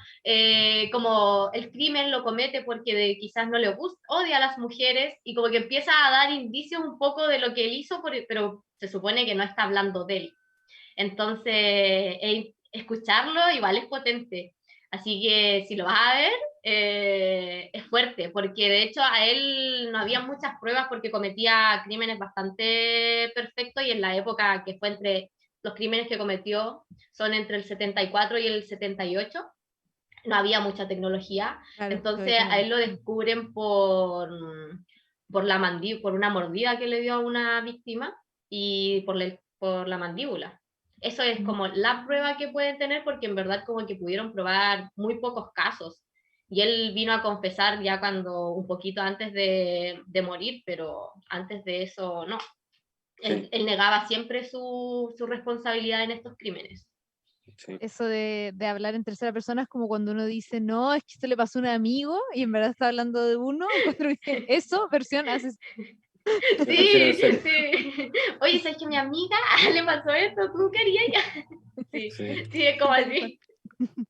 como el crimen lo comete porque quizás no le gusta, odia a las mujeres, y como que empieza a dar indicios un poco de lo que él hizo, pero se supone que no está hablando de él. Entonces, escucharlo igual es potente. Así que si lo vas a ver, es fuerte, porque de hecho a él no había muchas pruebas porque cometía crímenes bastante perfectos y en la época que fue los crímenes que cometió son entre el 74 y el 78, no había mucha tecnología. Claro, Entonces a él lo descubren por una mordida que le dio a una víctima y por la mandíbula. Eso es como la prueba que pueden tener porque en verdad como que pudieron probar muy pocos casos. Y él vino a confesar ya un poquito antes de morir, pero antes de eso no. Sí. Él negaba siempre su responsabilidad en estos crímenes. Sí. Eso de hablar en tercera persona es como cuando uno dice, no, es que esto le pasó a un amigo y en verdad está hablando de uno. Eso, versión haces. Sí, sí. Oye, ¿sabes que mi amiga le pasó esto? ¿Tú querías? Sí, es como así.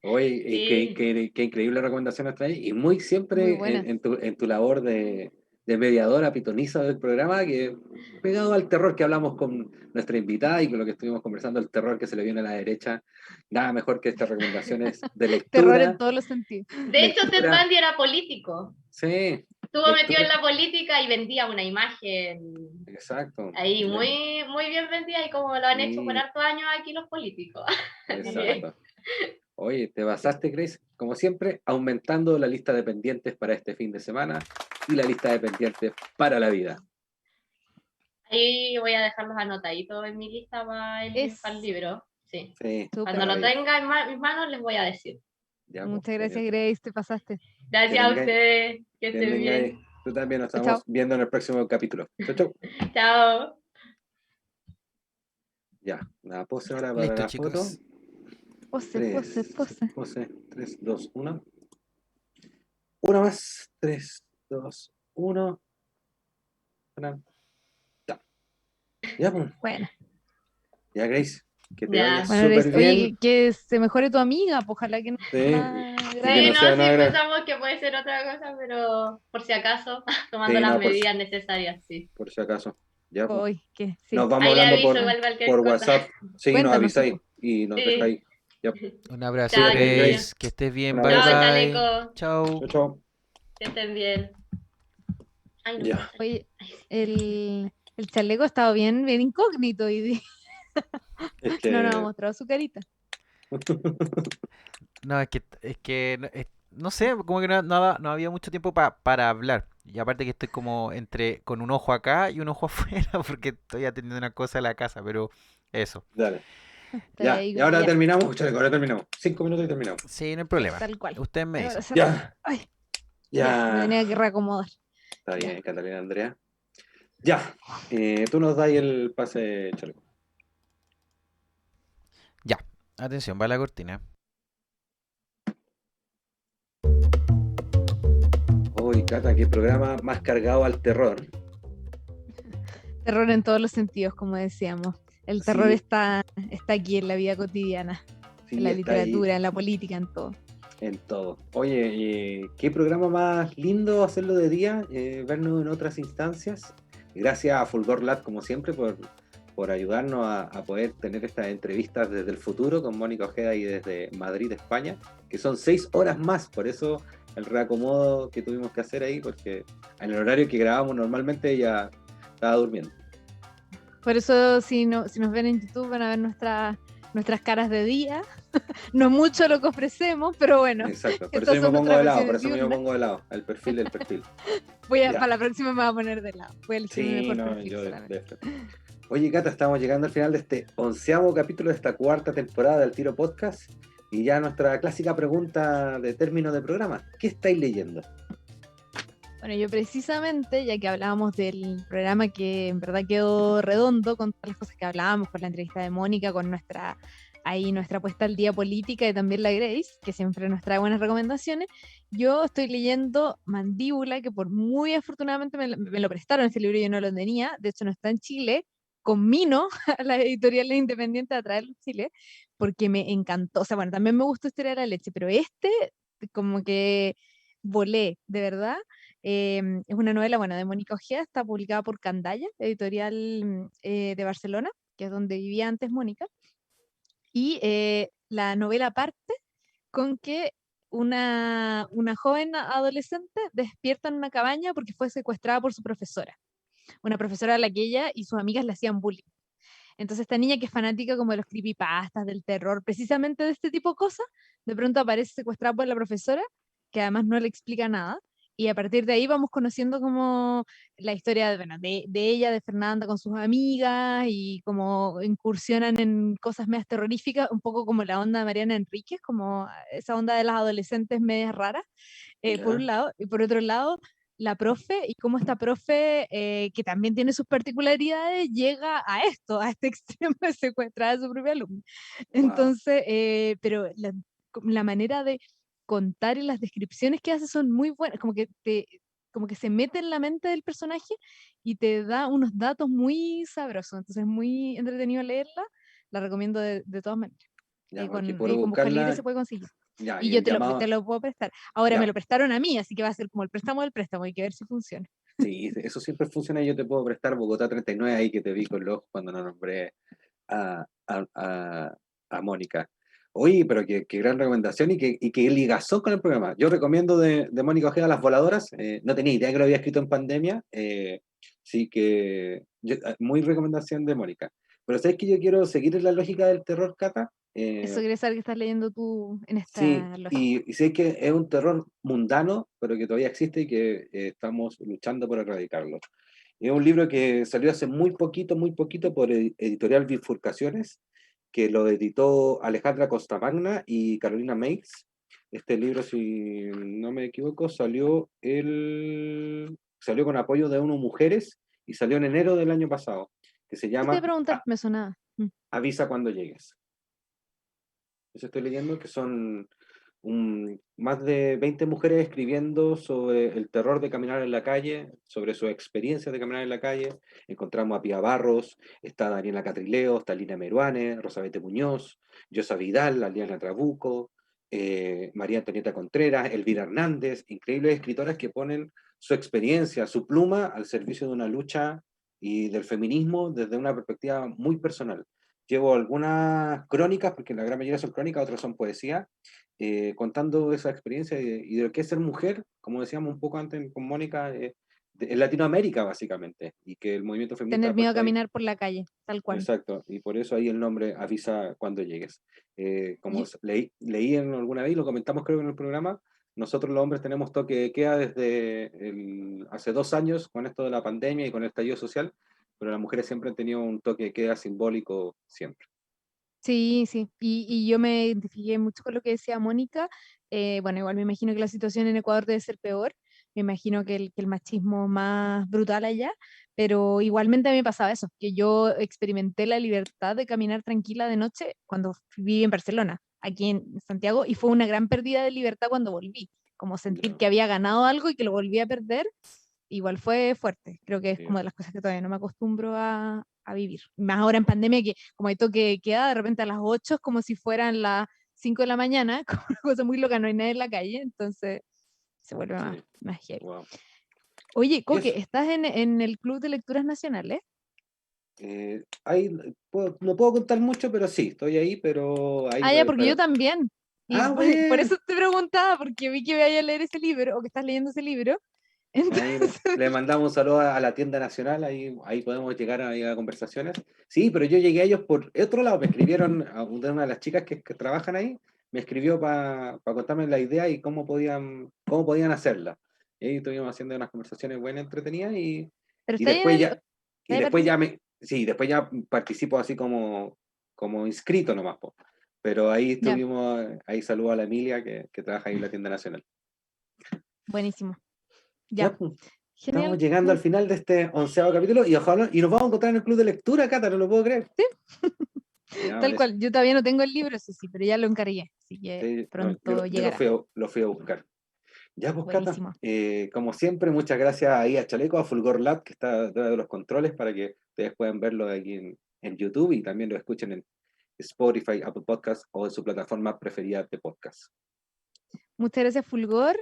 Oye, Sí. qué increíble recomendación traes y muy Muy siempre buena. en tu labor de mediadora pitoniza del programa, que pegado al terror que hablamos con nuestra invitada y con lo que estuvimos conversando, el terror que se le viene a la derecha, nada mejor que estas recomendaciones de lectura. Terror en todos los sentidos. De hecho, Ted Bundy era político. Sí. Estuvo metido en la política y vendía una imagen. Exacto. Ahí muy, muy bien vendida y como lo han hecho por hartos años aquí los políticos. Exacto. Oye, te basaste, Grace, como siempre, aumentando la lista de pendientes para este fin de semana y la lista de pendientes para la vida. Ahí voy a dejarlos anotaditos en mi lista para el libro. Sí. Cuando lo tenga en mis manos les voy a decir. Ya, muchas gracias, Grace, te pasaste. Gracias a ustedes, que estén bien. Tú también, nos estamos viendo en el próximo capítulo. Chau, chau. Chao. Ya, la pose ahora para Listo, la chicos. foto. Pose. 3, 2, 1. Una más. 3, 2, 1. Ya, pues. Bueno. Ya, Grace. Que te Ya. vaya Bueno, súper bien. oye, que se mejore tu amiga, pues ojalá que no Sí. Sí, pensamos que puede ser otra cosa, pero por si acaso, tomando las medidas necesarias, sí. Por si acaso. Ya, pues. Hoy, que Nos sí. vamos Ahí le hablando aviso igual cualquier por cosa. WhatsApp. Sí, nos Cuéntanos, sí, avisáis po. y nos Sí. dejáis. Ya. Un abrazo, Chao, Cuídate, chiquillos. Grace. Grace. Que estés bien. Un Bye Chao, abrazo. bye. chaleco. Chao. Chao, chao. Que estén bien. Ay, no puedo Ya. salir. Oye, Ay, sí. el chaleco ha estado bien, bien incógnito y Es no nos ha que. mostrado su carita. No, no sé, como que no había mucho tiempo para hablar. Y aparte que estoy como con un ojo acá y un ojo afuera porque estoy atendiendo una cosa en la casa, pero eso. Dale. Estoy Ya. ahí, Y ahora ya, terminamos. Chaleco, ahora terminamos. 5 minutos y terminamos. Sí, no hay problema. tal cual. Ustedes me Ahora dicen. se- Ya. Ay, ya, me Ya. tenía que reacomodar. Está Ya. bien, Catalina Andrea. Ya. Tú nos das el pase, Chaleco. Ya, atención, va la cortina. Uy, Cata, qué programa más cargado al terror. Terror en todos los sentidos, como decíamos. El terror Sí, está aquí en la vida cotidiana, en sí, la está ahí literatura, en la política, en todo. en todo. Oye, qué programa más lindo hacerlo de día, vernos en otras instancias. Gracias a Fulgor Lat, como siempre, por ayudarnos a poder tener estas entrevistas desde el futuro con Mónica Ojeda y desde Madrid, España, que son 6 horas más, por eso el reacomodo que tuvimos que hacer ahí, porque en el horario que grabamos normalmente ella estaba durmiendo. Por eso, si nos ven en YouTube, van a ver nuestras caras de día. No es mucho lo que ofrecemos, pero bueno, Exacto, por eso estas yo me son pongo nuestras de lado, por versiones eso yo me diurnas. pongo de lado, el perfil. Para Ya. la próxima me voy a poner de lado. Voy a elegir mi Sí, mejor no, perfil yo solamente. Oye, Cata, estamos llegando al final de este 11º capítulo de esta 4ª temporada del Tiro Podcast y ya nuestra clásica pregunta de término de programa. ¿Qué estáis leyendo? Bueno, yo precisamente, ya que hablábamos del programa que en verdad quedó redondo con todas las cosas que hablábamos, con la entrevista de Mónica, con nuestra puesta al día política y también la Grace, que siempre nos trae buenas recomendaciones, yo estoy leyendo Mandíbula, que por muy afortunadamente me lo prestaron este libro, yo no lo tenía, de hecho no está en Chile, conmino a las editoriales independientes a traerlo a Chile, porque me encantó, o sea, bueno, también me gustó Historia de la Leche, pero como que volé, de verdad. Es una novela, bueno, de Mónica Ojeda, está publicada por Candaya, editorial de Barcelona, que es donde vivía antes Mónica. Y la novela parte con que una joven adolescente despierta en una cabaña porque fue secuestrada por su profesora, una profesora a la que ella y sus amigas le hacían bullying. Entonces esta niña que es fanática como de los creepypastas, del terror, precisamente de este tipo de cosas, de pronto aparece secuestrada por la profesora, que además no le explica nada, y a partir de ahí vamos conociendo como la historia bueno, de ella, de Fernanda con sus amigas, y cómo incursionan en cosas medias terroríficas, un poco como la onda de Mariana Enríquez, como esa onda de las adolescentes medias raras, por un Ya. lado, y por otro lado la profe y cómo esta profe, que también tiene sus particularidades, llega a esto, a este extremo de secuestrar a su propia alumna. Wow. Entonces, pero la manera de contar y las descripciones que hace son muy buenas, como que se mete en la mente del personaje y te da unos datos muy sabrosos, entonces es muy entretenido leerla, la recomiendo de todas maneras. Ya, porque por Con Busca Libre se buscarla, puede conseguir. ya, Y y yo el te llamado, lo puedo prestar. Ahora me ya. lo prestaron a mí, así que va a ser como el préstamo del préstamo, hay que ver si funciona. Sí, eso siempre funciona y yo te puedo prestar Bogotá 39 ahí que te vi con los ojos cuando nos nombré a, a, a, a Mónica. Oye, pero qué gran recomendación y que ligazón con el programa. Yo recomiendo de Mónica Ojeda Las Voladoras. No tenía idea que lo había escrito en pandemia. Sí que muy recomendación de Mónica. Pero ¿sabes que yo quiero seguir en la lógica del terror, Cata? Eso quiere saber que estás leyendo tú en Sí, esta lógica. y sé que es un terror mundano, pero que todavía existe y que estamos luchando por erradicarlo. Es un libro que salió hace muy poquito por Editorial Bifurcaciones, que lo editó Alejandra Costamagna y Carolina Meix. Este libro, si no me equivoco, salió con apoyo de ONU Mujeres y salió en enero del año pasado, que se ¿Qué te iba a llama preguntar? Me sonaba. Avisa cuando llegues. Eso estoy leyendo, que son más de 20 mujeres escribiendo sobre el terror de caminar en la calle, sobre su experiencia de caminar en la calle. Encontramos a Pia Barros, está Daniela Catrileo, está Lina Meruane, Rosabete Muñoz, Yosa Vidal, Liliana Trabuco, María Antonieta Contreras, Elvira Hernández, increíbles escritoras que ponen su experiencia, su pluma al servicio de una lucha y del feminismo desde una perspectiva muy personal. Llevo algunas crónicas, porque la gran mayoría son crónicas, otras son poesía, contando esa experiencia y de lo que es ser mujer, como decíamos un poco antes con Mónica, en Latinoamérica básicamente, y que el movimiento feminista Tener ha miedo a puesto ahí. caminar por la calle, tal cual. Exacto, y por eso ahí el nombre avisa cuando llegues. Como Yo- leí en alguna vez y lo comentamos creo en el programa, nosotros los hombres tenemos toque de queda desde hace 2 años con esto de la pandemia y con el estallido social, pero las mujeres siempre han tenido un toque de queda simbólico siempre. Sí, sí, y yo me identifiqué mucho con lo que decía Mónica. Bueno, igual me imagino que la situación en Ecuador debe ser peor, me imagino que el machismo más brutal allá, pero igualmente a mí me pasaba eso, que yo experimenté la libertad de caminar tranquila de noche cuando viví en Barcelona, aquí en Santiago, y fue una gran pérdida de libertad cuando volví, como sentir Ya, que había ganado algo y que lo volví a perder. Igual fue fuerte. Creo que es sí, como de las cosas que todavía no me acostumbro a vivir. Más ahora en pandemia, que como hay toque de queda, de repente a las 8 es como si fueran las 5 de la mañana, como una cosa muy loca, no hay nadie en la calle, entonces se vuelve más, sí, más heavy. wow. Oye, Y Coque, eso, ¿estás en el Club de Lecturas Nacionales? ahí no puedo contar mucho, pero sí, estoy ahí, pero ahí, Ah, ya, porque yo también. Y por bueno. eso te preguntaba, porque vi que vaya a leer ese libro, o que estás leyendo ese libro. Ahí Entonces, le mandamos un saludo a la tienda nacional, ahí podemos llegar a conversaciones. Sí, pero yo llegué a ellos por otro lado, me escribieron, una de las chicas que trabajan ahí, me escribió para contarme la idea y cómo podían hacerla. Y ahí estuvimos haciendo unas conversaciones buenas, entretenidas, pero y está ahí en después el... ya, y ¿Está ahí después ya participando? después ya participo así como inscrito nomás, po. Pero ahí Ya, estuvimos, ahí saludo a la Emilia que trabaja ahí en la tienda nacional. buenísimo. Ya, Ya, pues. Estamos genial. llegando al final de este 11º capítulo y ojalá, y nos vamos a encontrar en el club de lectura, Cata, no lo puedo creer. Ya, Tal parece. cual, yo todavía no tengo el libro, eso sí, pero ya lo encargué, así que Sí, no, pronto yo llegará. lo fui a buscar. Ya, pues, Cata, Buenísimo. como siempre, muchas gracias ahí a Chaleco, a Fulgor Lab, que está detrás de los controles, para que ustedes puedan verlo aquí en YouTube y también lo escuchen en Spotify, Apple Podcasts o en su plataforma preferida de podcast. Muchas gracias, Fulgor,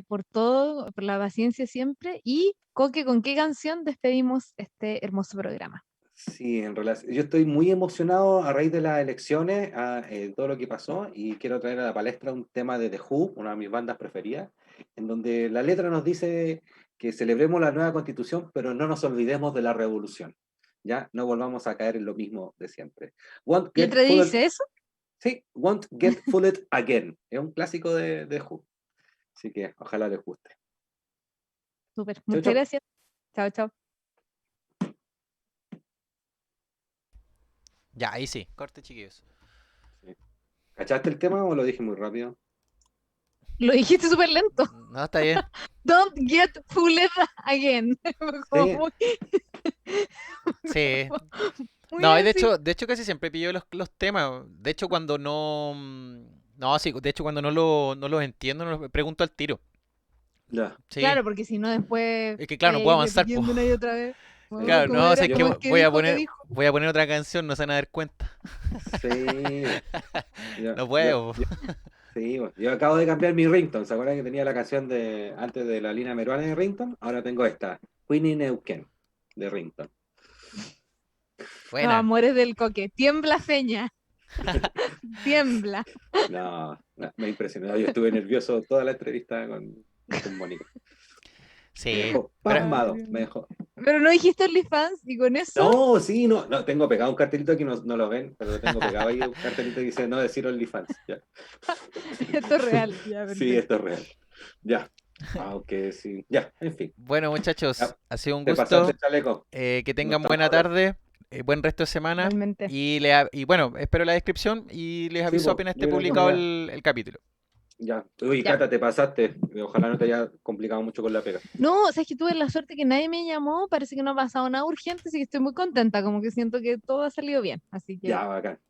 por todo, por la paciencia siempre. Y Coque, ¿con qué canción despedimos este hermoso programa? Sí, yo estoy muy emocionado a raíz de las elecciones, todo lo que pasó, y quiero traer a la palestra un tema de The Who, una de mis bandas preferidas, en donde la letra nos dice que celebremos la nueva constitución, pero no nos olvidemos de la revolución. Ya no volvamos a caer en lo mismo de siempre. Won't get ¿Letra fooled, dice eso? sí, Won't get fooled again. Es un clásico de The Who, así que ojalá les guste. Súper, Chau, muchas chau. gracias. Chao, chao. Ya, ahí sí. Corte, chiquillos. Sí. ¿Cachaste el tema o lo dije muy rápido? Lo dijiste súper lento. No, está bien. Don't get fooled again. Como Sí, Sí. muy No, y así. de hecho casi siempre pillo los temas. De hecho, cuando no. No, sí, de hecho, cuando no los entiendo, no los pregunto al tiro. ya. Sí. Claro, porque si no después Es que claro, vaya no a puedo ir avanzar, pues. repitiendo una y otra vez. Claro, ¿Cómo no, o sea, era? es que ¿Cómo es que voy a dijo? ¿Qué poner, dijo? voy a poner otra canción, no se van a dar cuenta. Sí, yo, No yo, puedo. yo- sí, bueno, yo acabo de cambiar mi ringtone. ¿Se acuerdan que tenía la canción de antes de la Lina Meruane de ringtone? Ahora tengo esta, Queenie Neuquén de ringtone. Los Buena. amores del Coque. Tiembla seña. Tiembla. No, me impresionó. Yo estuve nervioso toda la entrevista con Mónica. Me Sí. dejó Pero, Ay, pasmado, Dios me mío. dejó. Pero no dijiste OnlyFans y con eso No, sí, no, tengo pegado un cartelito aquí, no lo ven, pero lo tengo pegado ahí, un cartelito que dice no decir OnlyFans. Ya. esto es real. Ya, Sí, perfecto. esto es real. Ya, aunque sí, ya, en fin. bueno, muchachos, Ya, ha sido un te pasaste, gusto. chaleco. Que No tengan estamos buena hablando. tarde, buen resto de semana. Igualmente. Y bueno, espero la descripción y les Sí, aviso pues, apenas esté yo creo que me publicado da. el capítulo. Ya. Uy, Ya. Cata, te pasaste. Ojalá no te haya complicado mucho con la pega. No, o sea, es que tuve la suerte que nadie me llamó. Parece que no ha pasado nada urgente, así que estoy muy contenta. Como que siento que todo ha salido bien. Así que Ya, bacán.